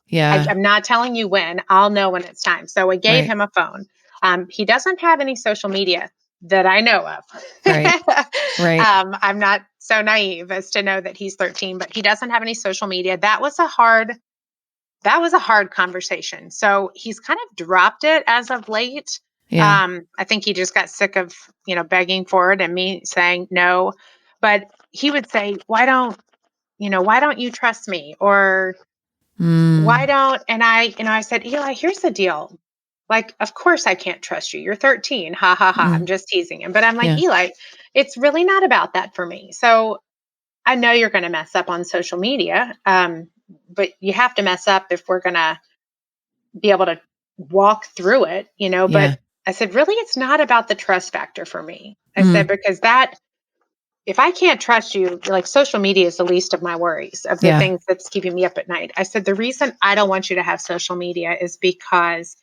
S4: Yeah.
S1: I'm not telling you when. I'll know when it's time. So I gave him a phone. He doesn't have any social media that I know of.
S4: Right.
S1: I'm not so naive as to know that he's 13, but he doesn't have any social media. That was a hard that was a hard conversation. So he's kind of dropped it as of late.
S4: Yeah.
S1: I think he just got sick of, begging for it and me saying no. But he would say, why don't you trust me? Or why
S4: Mm.
S1: don't, and I said, Eli, here's the deal. Like, of course I can't trust you. You're 13. Ha ha ha. I'm
S4: Mm.
S1: just teasing him. But I'm like,
S4: Yeah.
S1: Eli, it's really not about that for me. So I know you're going to mess up on social media. But you have to mess up if we're going to be able to walk through it,
S4: Yeah.
S1: but I said, really, it's not about the trust factor for me. I said,
S4: Mm.
S1: because if I can't trust you, like social media is the least of my worries of the
S4: Yeah.
S1: things that's keeping me up at night. I said, the reason I don't want you to have social media is because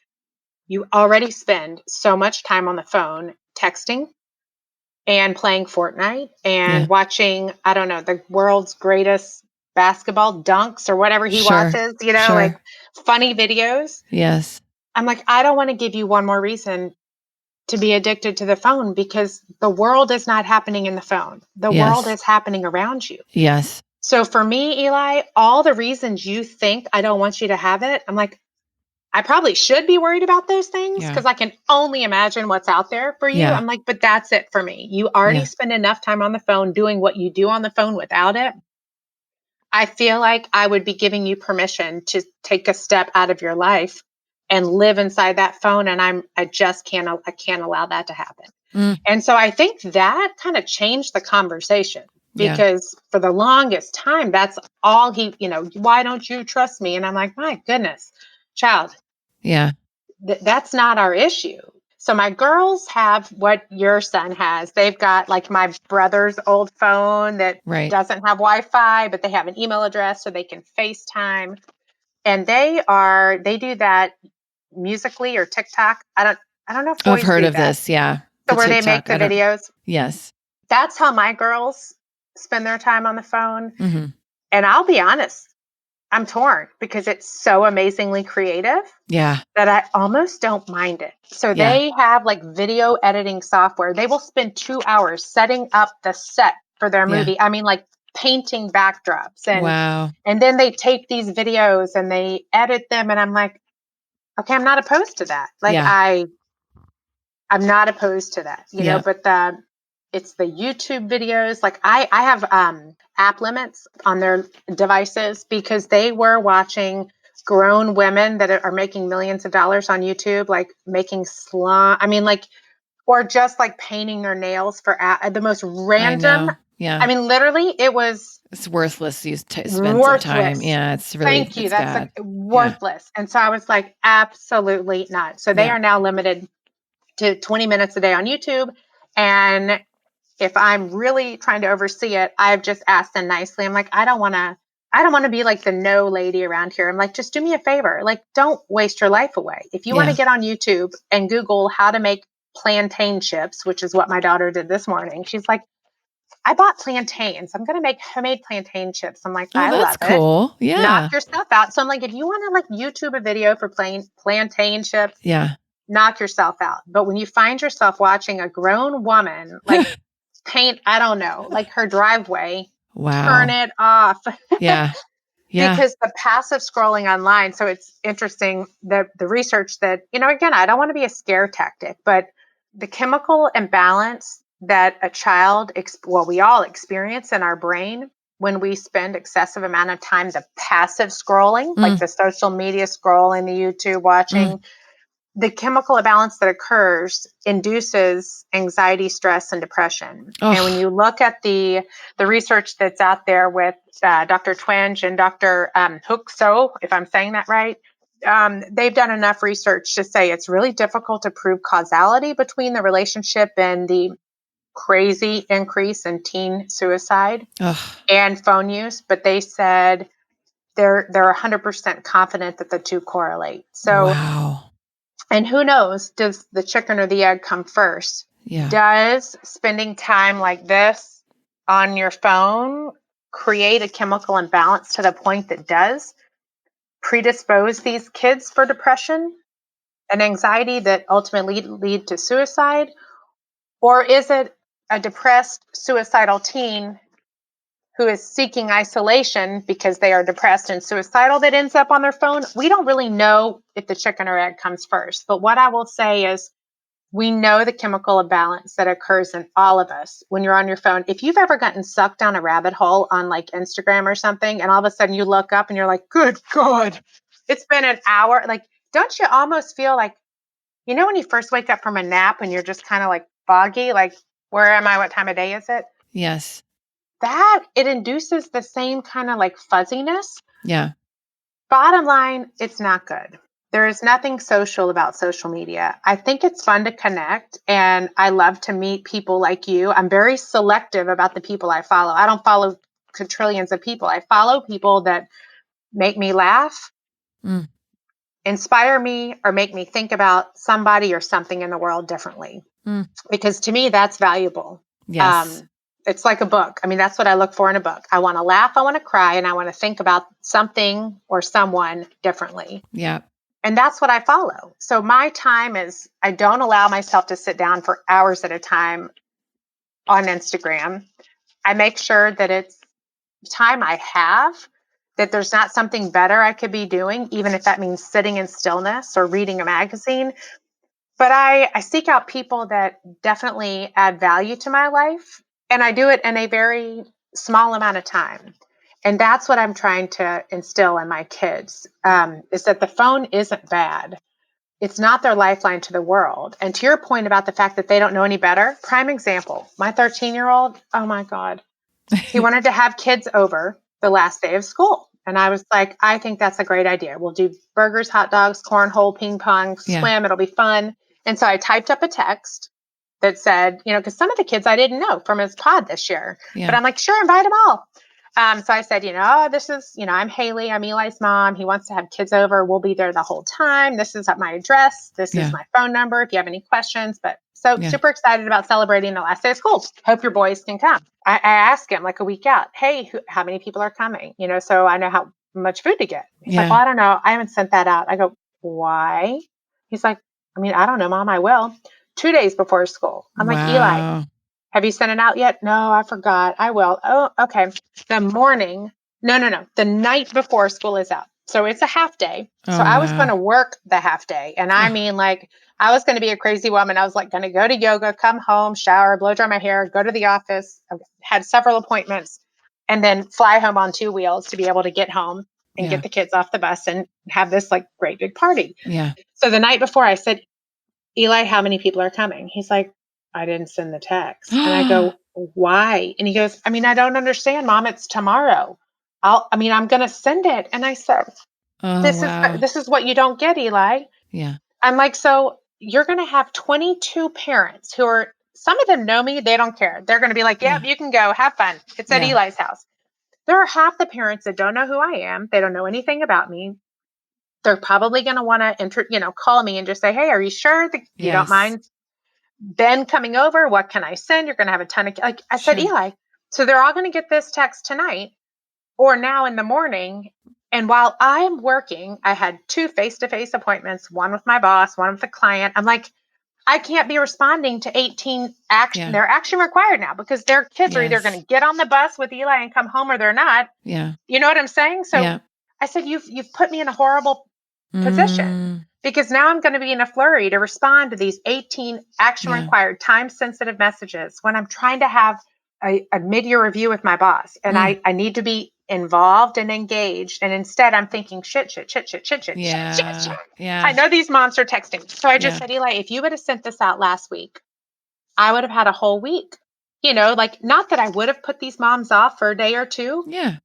S1: you already spend so much time on the phone texting and playing Fortnite
S4: Yeah.
S1: and watching, I don't know, the world's greatest basketball dunks or whatever he
S4: Sure.
S1: watches, like
S4: Sure.
S1: funny videos.
S4: Yes.
S1: I'm like, I don't want to give you one more reason to be addicted to the phone because the world is not happening in the phone. The world
S4: Yes.
S1: is happening around you.
S4: Yes.
S1: So for me, Eli, all the reasons you think I don't want you to have it, I'm like, I probably should be worried about those things
S4: Yeah.
S1: because I can only imagine what's out there for you.
S4: Yeah.
S1: I'm like, but that's it for me. You already
S4: Yeah.
S1: spend enough time on the phone doing what you do on the phone without it. I feel like I would be giving you permission to take a step out of your life and live inside that phone. And I can't allow that to happen.
S4: Mm.
S1: And so I think that kind of changed the conversation
S4: Yeah.
S1: because for the longest time, that's all why don't you trust me? And I'm like, my goodness, child,
S4: Yeah.
S1: that's not our issue. So my girls have what your son has. They've got like my brother's old phone that
S4: Right.
S1: doesn't have Wi-Fi, but they have an email address so they can FaceTime. And they do that musically or TikTok. I don't know if
S4: Oh, I've
S1: boys
S4: heard
S1: do
S4: of
S1: that.
S4: this. Yeah.
S1: So
S4: The
S1: where they make
S4: TikTok.
S1: the
S4: I don't.
S1: videos.
S4: Yes.
S1: That's how my girls spend their time on the phone.
S4: Mm-hmm.
S1: And I'll be honest, I'm torn because it's so amazingly creative
S4: Yeah.
S1: that I almost don't mind it. So
S4: Yeah.
S1: they have like video editing software. They will spend 2 hours setting up the set for their
S4: Yeah.
S1: movie. I mean, like painting backdrops
S4: Wow.
S1: and then they take these videos and they edit them. And I'm like, okay, I'm not opposed to that. Like
S4: Yeah.
S1: I'm not opposed to that,
S4: Yeah.
S1: but it's the YouTube videos. Like I have app limits on their devices because they were watching grown women that are making millions of dollars on YouTube, like making slime. I mean, like, or just like painting their nails for the most
S4: I
S1: random.
S4: know.
S1: I
S4: Yeah.
S1: mean, literally, it was
S4: It's worthless. You spend some time.
S1: worthless.
S4: Yeah.
S1: Thank you.
S4: It's
S1: That's like
S4: bad. Yeah.
S1: worthless. And so I was like, absolutely not. So they
S4: Yeah.
S1: are now limited to 20 minutes a day on YouTube. And if I'm really trying to oversee it, I've just asked them nicely. I'm like, I don't want to be like the no lady around here. I'm like, just do me a favor. Like, don't waste your life away. If you want to
S4: Yeah.
S1: get on YouTube and Google how to make plantain chips, which is what my daughter did this morning, she's like, I bought plantains. I'm going to make homemade plantain chips. I'm like,
S4: Oh,
S1: I
S4: that's
S1: love it.
S4: cool.
S1: Knock
S4: Yeah.
S1: yourself out. So I'm like, if you want to like YouTube a video for plantain chips,
S4: Yeah.
S1: knock yourself out. But when you find yourself watching a grown woman like paint, I don't know, like her driveway, turn
S4: Wow.
S1: it off
S4: Yeah. Yeah.
S1: because the passive scrolling online. So it's interesting that the research that, again, I don't want to be a scare tactic, but the chemical imbalance that we all experience in our brain when we spend excessive amount of time, the passive scrolling, like
S4: Mm.
S1: the social media scrolling, the YouTube
S4: Mm.
S1: watching, the chemical imbalance that occurs induces anxiety, stress, and depression. And when
S4: Oh.
S1: you look at the research that's out there with Dr. Twenge and Dr. Hook So, if I'm saying that right, they've done enough research to say it's really difficult to prove causality between the relationship and the crazy increase in teen suicide
S4: Oh.
S1: and phone use. But they said they're 100% confident that the two correlate. So
S4: Wow.
S1: and who knows, does the chicken or the egg come first?
S4: Yeah.
S1: Does spending time like this on your phone create a chemical imbalance to the point that does predispose these kids for depression and anxiety that ultimately lead to suicide? Or is it a depressed, suicidal teen who is seeking isolation because they are depressed and suicidal that ends up on their phone. We don't really know if the chicken or egg comes first. But what I will say is we know the chemical imbalance that occurs in all of us when you're on your phone. If you've ever gotten sucked down a rabbit hole on like Instagram or something, and all of a sudden you look up and you're like, good God, it's been an hour. Like, don't you almost feel like, when you first wake up from a nap and you're just kind of like foggy, like, where am I? What time of day is it?
S4: Yes.
S1: That it induces the same kind of like fuzziness.
S4: Yeah.
S1: Bottom line, it's not good. There is nothing social about social media. I think it's fun to connect, and I love to meet people like you. I'm very selective about the people I follow. I don't follow quadrillions of people. I follow people that make me laugh, inspire me, or make me think about somebody or something in the world differently. Because to me, that's valuable.
S4: Yes.
S1: It's like a book. I mean, that's what I look for in a book. I want to laugh, I want to cry, and I want to think about something or someone differently.
S4: Yeah.
S1: And that's what I follow. So my time is, I don't allow myself to sit down for hours at a time on Instagram. I make sure that it's time I have, that there's not something better I could be doing, even if that means sitting in stillness or reading a magazine. But I seek out people that definitely add value to my life. And I do it in a very small amount of time. And that's what I'm trying to instill in my kids, is that the phone isn't bad. It's not their lifeline to the world. And to your point about the fact that they don't know any better, prime example, my 13-year-old, oh my God, he wanted to have kids over the last day of school. And I was like, I think that's a great idea. We'll do burgers, hot dogs, cornhole, ping pong, swim. It'll be fun. And so I typed up a text that said, because some of the kids I didn't know from his pod this year, but I'm like, sure, invite them all. So I said, this is, I'm Haley. I'm Eli's mom. He wants to have kids over. We'll be there the whole time. This is my address. This is my phone number if you have any questions. But super excited about celebrating the last day of school. Hope your boys can come. I asked him like a week out, hey, how many people are coming? So I know how much food to get. He's like, well, I don't know. I haven't sent that out. I go, why? He's like, I don't know, Mom, I will. 2 days before school. I'm like, Eli, have you sent it out yet? No, I forgot. I will. Oh, okay. The morning. No. The night before school is out. So it's a half day. So I was going to work the half day. And I mean, like, I was going to be a crazy woman. I was like going to go to yoga, come home, shower, blow dry my hair, go to the office. I had several appointments and then fly home on 2 wheels to be able to get home and get the kids off the bus and have this like great big party.
S4: Yeah.
S1: So the night before I said, Eli, how many people are coming? He's like, I didn't send the text. And I go, why? And he goes, I don't understand, Mom. It's tomorrow. I'm going to send it. And I said, this is what you don't get, Eli.
S4: Yeah.
S1: I'm like, so you're going to have 22 parents who are, some of them know me. They don't care. They're going to be like, yep, you can go have fun. It's at Eli's house. There are half the parents that don't know who I am. They don't know anything about me. They're probably going to want to, call me and just say, hey, are you sure that you don't mind Ben coming over? What can I send? You're going to have a ton of, like I said, Eli. So they're all going to get this text tonight or now in the morning. And while I'm working, I had 2 face-to-face appointments, one with my boss, one with the client. I'm like, I can't be responding to 18 action. They're action required now because their kids are either going to get on the bus with Eli and come home or they're not.
S4: Yeah.
S1: You know what I'm saying? So I said, you've put me in a horrible position because now I'm going to be in a flurry to respond to these 18 action required time sensitive messages when I'm trying to have a mid-year review with my boss and I need to be involved and engaged. And instead I'm thinking shit.
S4: Yeah.
S1: I know these moms are texting. So I just said, Eli, if you would have sent this out last week, I would have had a whole week, like not that I would have put these moms off for a day or two.
S4: Yeah.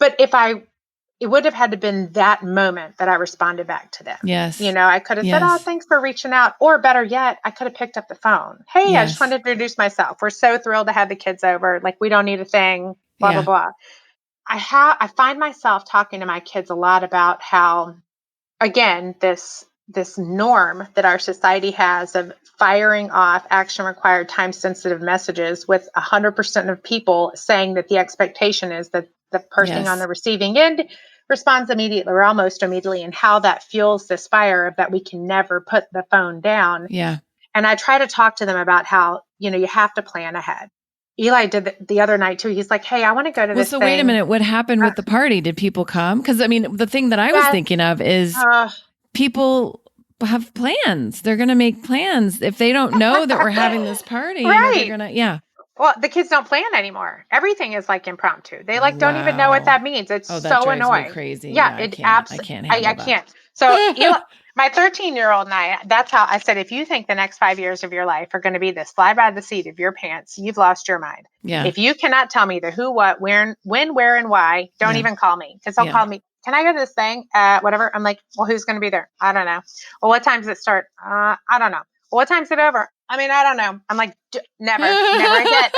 S1: But it would have had to been that moment that I responded back to them.
S4: Yes.
S1: I could have said, oh, thanks for reaching out. Or better yet, I could have picked up the phone. Hey, I just wanted to introduce myself. We're so thrilled to have the kids over. Like, we don't need a thing, blah, blah, blah. I find myself talking to my kids a lot about how, again, this norm that our society has of firing off action required time sensitive messages with 100% of people saying that the expectation is that the person on the receiving end responds immediately or almost immediately, and how that fuels this fire of that we can never put the phone down.
S4: Yeah.
S1: And I try to talk to them about how, you have to plan ahead. Eli did the other night too. He's like, hey, I want to go to
S4: Well,
S1: this
S4: so
S1: thing.
S4: wait a minute. What happened with the party? Did people come? Because I mean, the thing that I was
S1: Yes.
S4: thinking of is people have plans. They're going to make plans. If they don't know that we're having this party, you know, they're
S1: Right.
S4: going to, yeah.
S1: Well, the kids don't plan anymore. Everything is like impromptu. They like don't even know what
S4: Wow.
S1: that means. It's
S4: Oh, that
S1: so
S4: drives me
S1: annoying.
S4: crazy.
S1: Yeah,
S4: Yeah,
S1: it
S4: I can't
S1: I
S4: handle that.
S1: can't. So Eli, my 13-year-old and I, that's how I said, if you think the next 5 years of your life are going to be this fly by the seat of your pants, you've lost your mind.
S4: Yeah.
S1: If you cannot tell me the who, what, where, when, where, and why, don't
S4: Yeah.
S1: even call me, because they'll
S4: Yeah.
S1: call me. Can I go to this thing? Whatever. I'm like, well, who's going to be there? I don't know. Well, what time does it start? I don't know. Well, what time's it over? I mean, I don't know. I'm like, never again.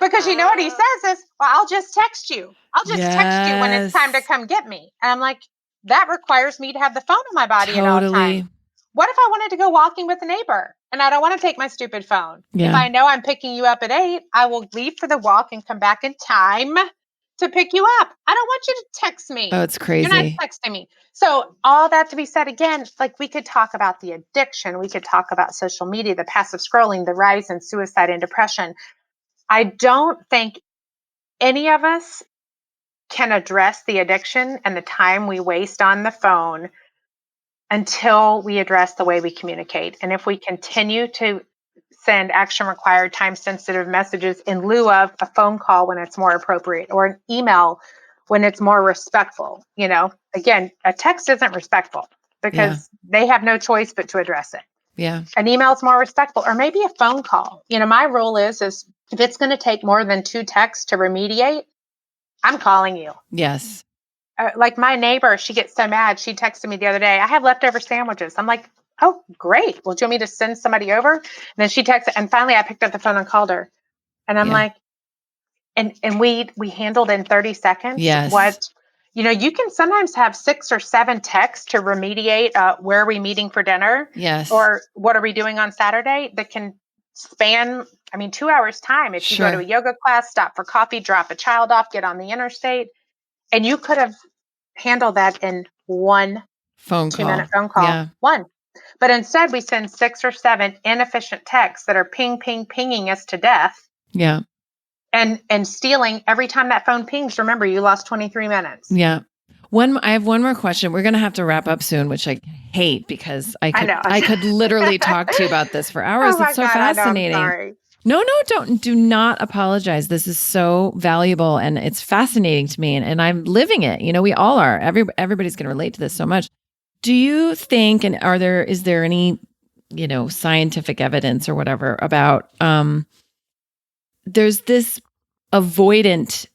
S1: Because you know what he says is, well, I'll just text you. I'll just text you when it's time to
S4: Yes.
S1: come get me. And I'm like, that requires me to have the phone on my body at all
S4: Totally.
S1: times. What if I wanted to go walking with a neighbor and I don't want to take my stupid phone?
S4: Yeah.
S1: If I know I'm picking you up at 8, I will leave for the walk and come back in time to pick you up. I don't want you to text me.
S4: Oh, it's
S1: You're not
S4: crazy.
S1: texting me. So all that to be said, again, like we could talk about the addiction. We could talk about social media, the passive scrolling, the rise in suicide and depression. I don't think any of us can address the addiction and the time we waste on the phone until we address the way we communicate. And if we continue to send action required, time sensitive messages in lieu of a phone call when it's more appropriate, or an email when it's more respectful, again, a text isn't respectful because they have no choice but to address it.
S4: Yeah.
S1: An email is more respectful, or maybe a phone call. My rule is if it's going to take more than 2 texts to remediate, I'm calling you.
S4: Yes.
S1: Like my neighbor, she gets so mad. She texted me the other day, I have leftover sandwiches. I'm like, oh, great. Well, do you want me to send somebody over? And then she texted, and finally I picked up the phone and called her. And I'm like, and we handled in 30 seconds
S4: Yes.
S1: what, you can sometimes have 6 or 7 texts to remediate where are we meeting for dinner?
S4: Yes.
S1: Or what are we doing on Saturday that can span, 2 hours time. If you go to a yoga class, stop for coffee, drop a child off, get on the interstate. And you could have handled that in one
S4: phone
S1: 2-minute
S4: call.
S1: phone call.
S4: Yeah.
S1: One. But instead, we send 6 or 7 inefficient texts that are pinging us to death.
S4: Yeah.
S1: And stealing every time that phone pings. Remember, you lost 23 minutes.
S4: Yeah. I have one more question. We're going to have to wrap up soon, which I hate because I could literally talk to you about this for hours.
S1: Oh my
S4: It's so
S1: God,
S4: fascinating.
S1: I know, I'm sorry.
S4: No, do not apologize. This is so valuable and it's fascinating to me and I'm living it. We all are. Everybody's going to relate to this so much. Do you think, and is there any, scientific evidence or whatever about, there's this avoidant,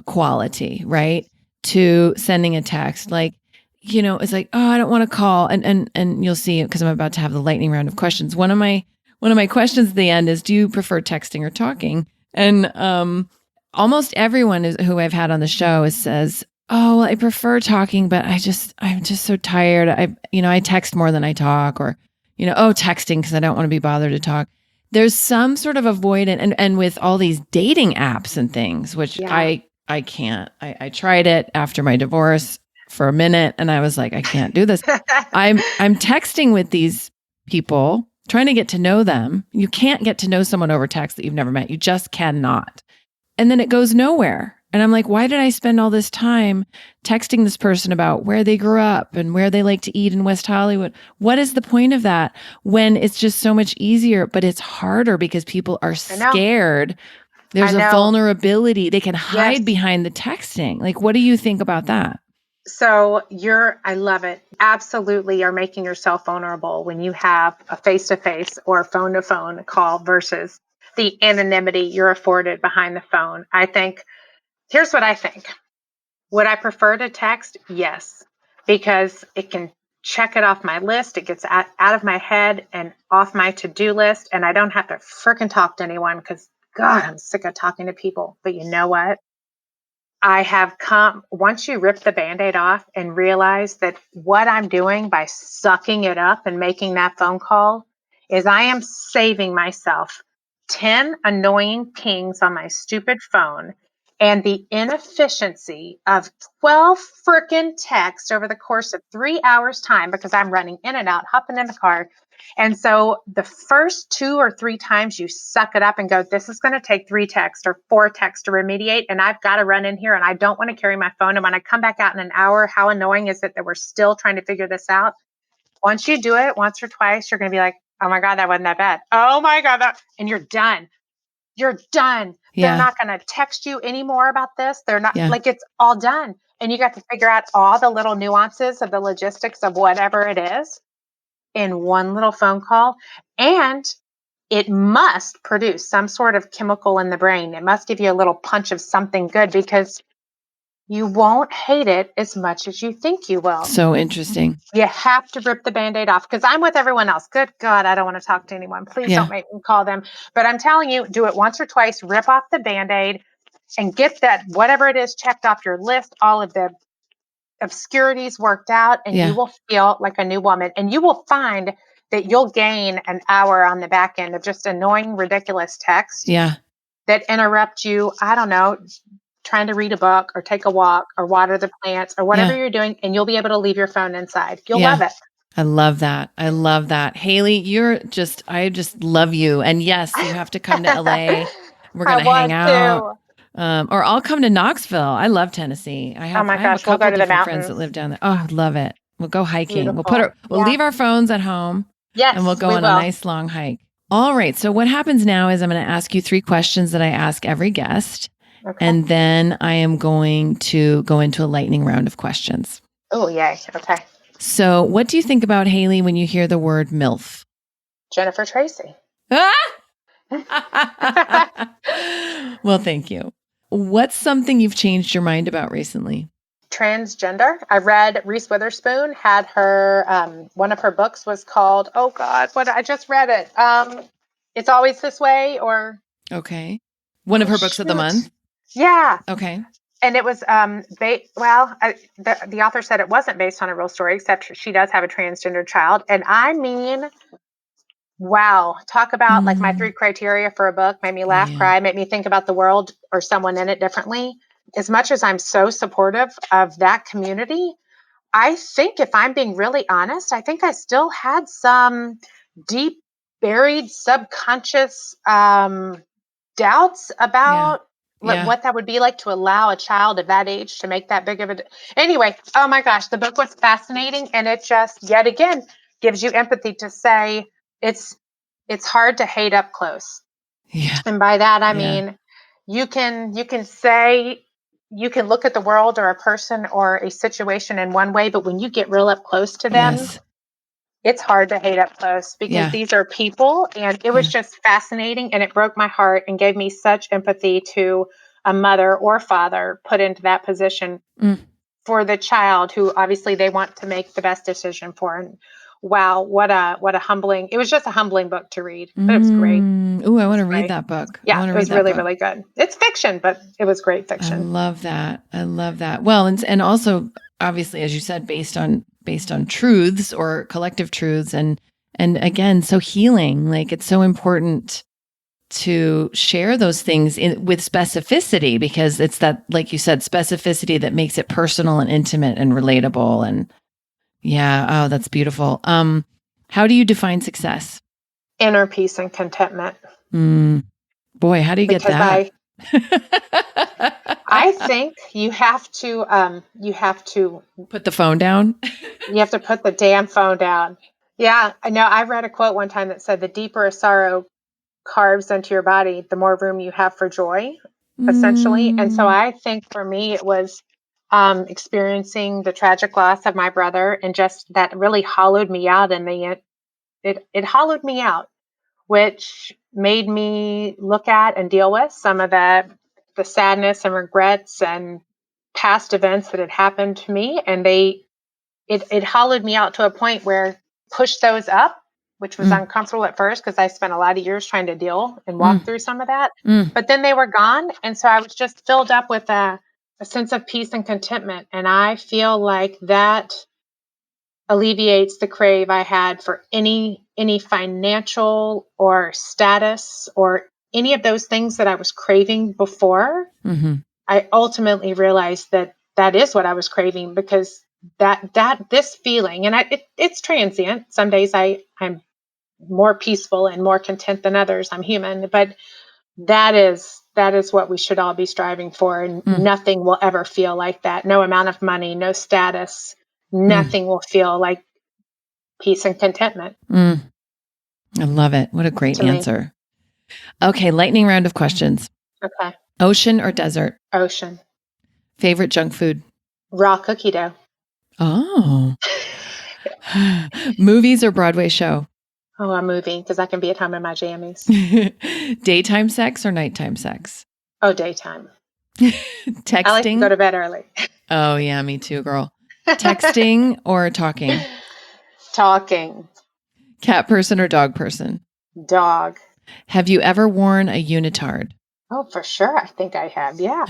S4: quality, right? To sending a text, like, it's like, oh, I don't want to call. And you'll see, because I'm about to have the lightning round of questions. One of my questions at the end is, do you prefer texting or talking? And almost everyone who I've had on the show says, oh, well, I prefer talking, but I'm just so tired. I text more than I talk, or, texting because I don't want to be bothered to talk. There's some sort of avoidant, and with all these dating apps and things, which I can't. I tried it after my divorce for a minute, and I was like, I can't do this. I'm texting with these people, trying to get to know them. You can't get to know someone over text that you've never met. You just cannot. And then it goes nowhere. And I'm like, why did I spend all this time texting this person about where they grew up and where they like to eat in West Hollywood? What is the point of that when it's just so much easier, but it's harder because people are scared. There's a vulnerability. They can hide behind the texting. Like, what do you think about that?
S1: So I love it. Absolutely. You're making yourself vulnerable when you have a face-to-face or phone-to-phone call versus the anonymity you're afforded behind the phone. Here's what I think. Would I prefer to text? Yes, because it can check it off my list. It gets out of my head and off my to-do list. And I don't have to frickin' talk to anyone because, God, I'm sick of talking to people. But you know what? Once you rip the Band-Aid off and realize that what I'm doing by sucking it up and making that phone call is I am saving myself 10 annoying pings on my stupid phone and the inefficiency of 12 frickin' texts over the course of 3 hours time because I'm running in and out, hopping in the car, And so the first 2 or 3 times you suck it up and go, this is going to take 3 texts or 4 texts to remediate. And I've got to run in here and I don't want to carry my phone. And when I come back out in an hour, how annoying is it that we're still trying to figure this out? Once you do it once or twice, you're going to be like, oh my God, that wasn't that bad. Oh my God. And you're done. You're done. They're not going to text you anymore about this. They're not like, it's all done. And you got to figure out all the little nuances of the logistics of whatever it is in one little phone call. And it must produce some sort of chemical in the brain. It must give you a little punch of something good because you won't hate it as much as you think you will.
S4: So interesting.
S1: You have to rip the Band-Aid off because I'm with everyone else. Good God, I don't want to talk to anyone. Please don't make me call them. But I'm telling you, do it once or twice, rip off the Band-Aid and get that, whatever it is, checked off your list, all of the obscurities worked out, and you will feel like a new woman. And you will find that you'll gain an hour on the back end of just annoying, ridiculous text that interrupt you. I don't know, trying to read a book or take a walk or water the plants or whatever you're doing, and you'll be able to leave your phone inside. You'll love it.
S4: I love that. I love that. Haley, I just love you. And yes, you have to come to LA. We're going to hang out. Or I'll come to Knoxville. I love Tennessee. I have a couple
S1: we'll
S4: different friends that live down there. Oh, I love it. We'll go hiking.
S1: Beautiful.
S4: We'll leave our phones at home.
S1: Yes,
S4: and we'll go on a nice long hike. All right. So what happens now is I'm going to ask you 3 questions that I ask every guest. Okay. And then I am going to go into a lightning round of questions.
S1: Oh, yay. Okay.
S4: So what do you think about, Haley, when you hear the word MILF?
S1: Jennifer Tracy.
S4: Well, thank you. What's something you've changed your mind about recently?
S1: Transgender. I read Reese Witherspoon had her, one of her books was called, oh God, I just read it. It's Always This Way
S4: Okay. One of her books of the month?
S1: Yeah.
S4: Okay.
S1: And it was, the author said it wasn't based on a real story, except she does have a transgender child. And I mean, wow, talk about like my 3 criteria for a book, made me laugh, cry, made me think about the world or someone in it differently. As much as I'm so supportive of that community, I think if I'm being really honest, I think I still had some deep buried subconscious doubts about what that would be like to allow a child of that age to make that big of anyway, oh my gosh, the book was fascinating. And it just, yet again, gives you empathy to say it's hard to hate up close.
S4: Yeah.
S1: And by that, I mean, you can say, you can look at the world or a person or a situation in one way, but when you get real up close to them, it's hard to hate up close because these are people. And it was just fascinating, and it broke my heart and gave me such empathy to a mother or father put into that position for the child who obviously they want to make the best decision for. And wow, what a humbling, it was just a humbling book to read, but it was great.
S4: Ooh, I want to read that book.
S1: Yeah, it was really, really good. It's fiction, but it was great fiction.
S4: I love that. I love that. Well, and also obviously, as you said, based on truths or collective truths, and again, so healing. Like, it's so important to share those things with specificity, because it's that, like you said, specificity that makes it personal and intimate and relatable. And oh, that's beautiful. How do you define success?
S1: Inner peace and contentment.
S4: Boy, how do you get that?
S1: I think you have to
S4: put the phone down.
S1: You have to put the damn phone down. Yeah. I know. I read a quote one time that said, the deeper a sorrow carves into your body, the more room you have for joy, essentially. And so I think for me, it was experiencing the tragic loss of my brother, and just that really hollowed me out. And it hollowed me out, which made me look at and deal with some of the sadness and regrets and past events that had happened to me. And it hollowed me out to a point where pushed those up, which was uncomfortable at first because I spent a lot of years trying to deal and walk through some of that. But then they were gone. And so I was just filled up with a sense of peace and contentment. And I feel like that alleviates the crave I had for any financial or status or any of those things that I was craving before. I ultimately realized that is what I was craving, because this feeling, and it's transient. Some days I'm more peaceful and more content than others. I'm human, but that is what we should all be striving for. And nothing will ever feel like that. No amount of money, no status, nothing will feel like peace and contentment.
S4: I love it. What a great answer. Okay, lightning round of questions.
S1: Okay.
S4: Ocean or desert?
S1: Ocean.
S4: Favorite junk food?
S1: Raw cookie dough.
S4: Oh. Movies or Broadway show?
S1: Oh, a movie, because I can be at home in my jammies.
S4: Daytime sex or nighttime sex?
S1: Oh, daytime.
S4: Texting?
S1: I like to go to bed early.
S4: Oh, yeah, me too, girl. Texting or talking?
S1: Talking.
S4: Cat person or dog person?
S1: Dog.
S4: Have you ever worn a unitard?
S1: Oh, for sure. I think I have. Yeah.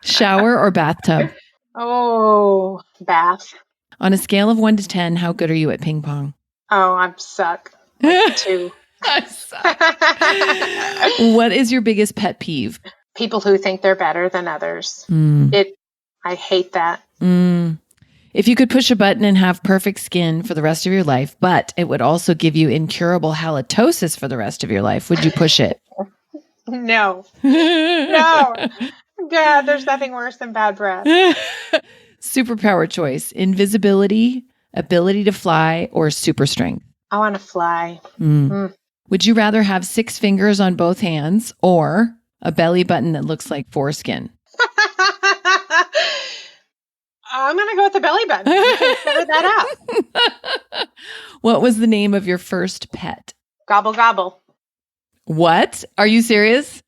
S4: Shower or bathtub?
S1: Oh, bath.
S4: On a scale of 1 to 10, how good are you at ping pong?
S1: Oh, I suck. Like 2.
S4: I suck. What is your biggest pet peeve?
S1: People who think they're better than others. I hate that.
S4: If you could push a button and have perfect skin for the rest of your life, but it would also give you incurable halitosis for the rest of your life, would you push it?
S1: No. No. God, there's nothing worse than bad breath.
S4: Superpower choice: invisibility, ability to fly, or super strength?
S1: I want to fly.
S4: Would you rather have 6 fingers on both hands or a belly button that looks like foreskin?
S1: I'm going to go with the belly button. Figure that out.
S4: What was the name of your first pet?
S1: Gobble, gobble.
S4: What? Are you serious?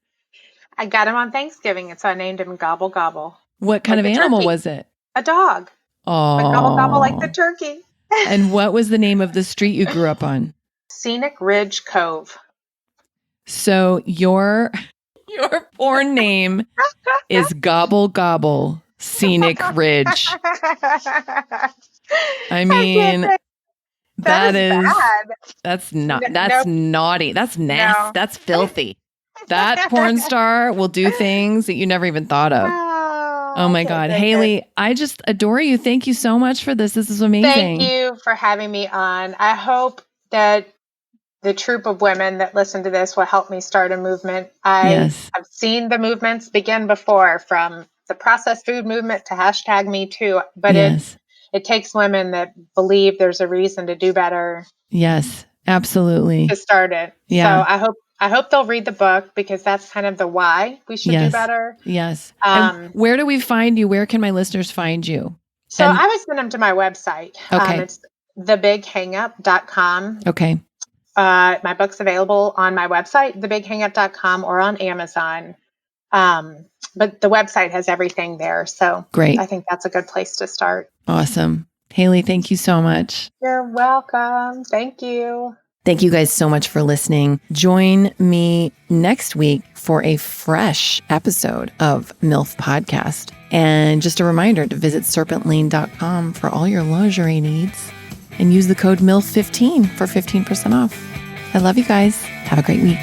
S1: I got him on Thanksgiving, and so I named him Gobble, gobble.
S4: What kind of animal was it?
S1: A dog.
S4: Oh,
S1: Gobble, gobble like the turkey.
S4: And what was the name of the street you grew up on?
S1: Scenic Ridge Cove.
S4: So your porn name is Gobble Gobble Scenic Ridge. I mean, that's naughty. That's nasty.
S1: No.
S4: That's filthy. That porn star will do things that you never even thought of. Oh my God. Haley, I just adore you. Thank you so much for this. This is amazing.
S1: Thank you for having me on. I hope that the troop of women that listen to this will help me start a movement. I've seen the movements begin before, from the processed food movement to #MeToo, but it takes women that believe there's a reason to do better.
S4: Yes, absolutely.
S1: To start it. Yeah. So I hope they'll read the book, because that's kind of the why we should do better.
S4: Yes. And where do we find you? Where can my listeners find you?
S1: So I would send them to my website.
S4: Okay.
S1: It's thebighangup.com.
S4: Okay.
S1: My book's available on my website, thebighangup.com, or on Amazon. But the website has everything there. So
S4: great.
S1: I think that's a good place to start.
S4: Awesome. Haley, thank you so much.
S1: You're welcome. Thank you.
S3: Thank you guys so much for listening. Join me next week for a fresh episode of MILF Podcast. And just a reminder to visit serpentlane.com for all your lingerie needs and use the code MILF15 for 15% off. I love you guys. Have a great week.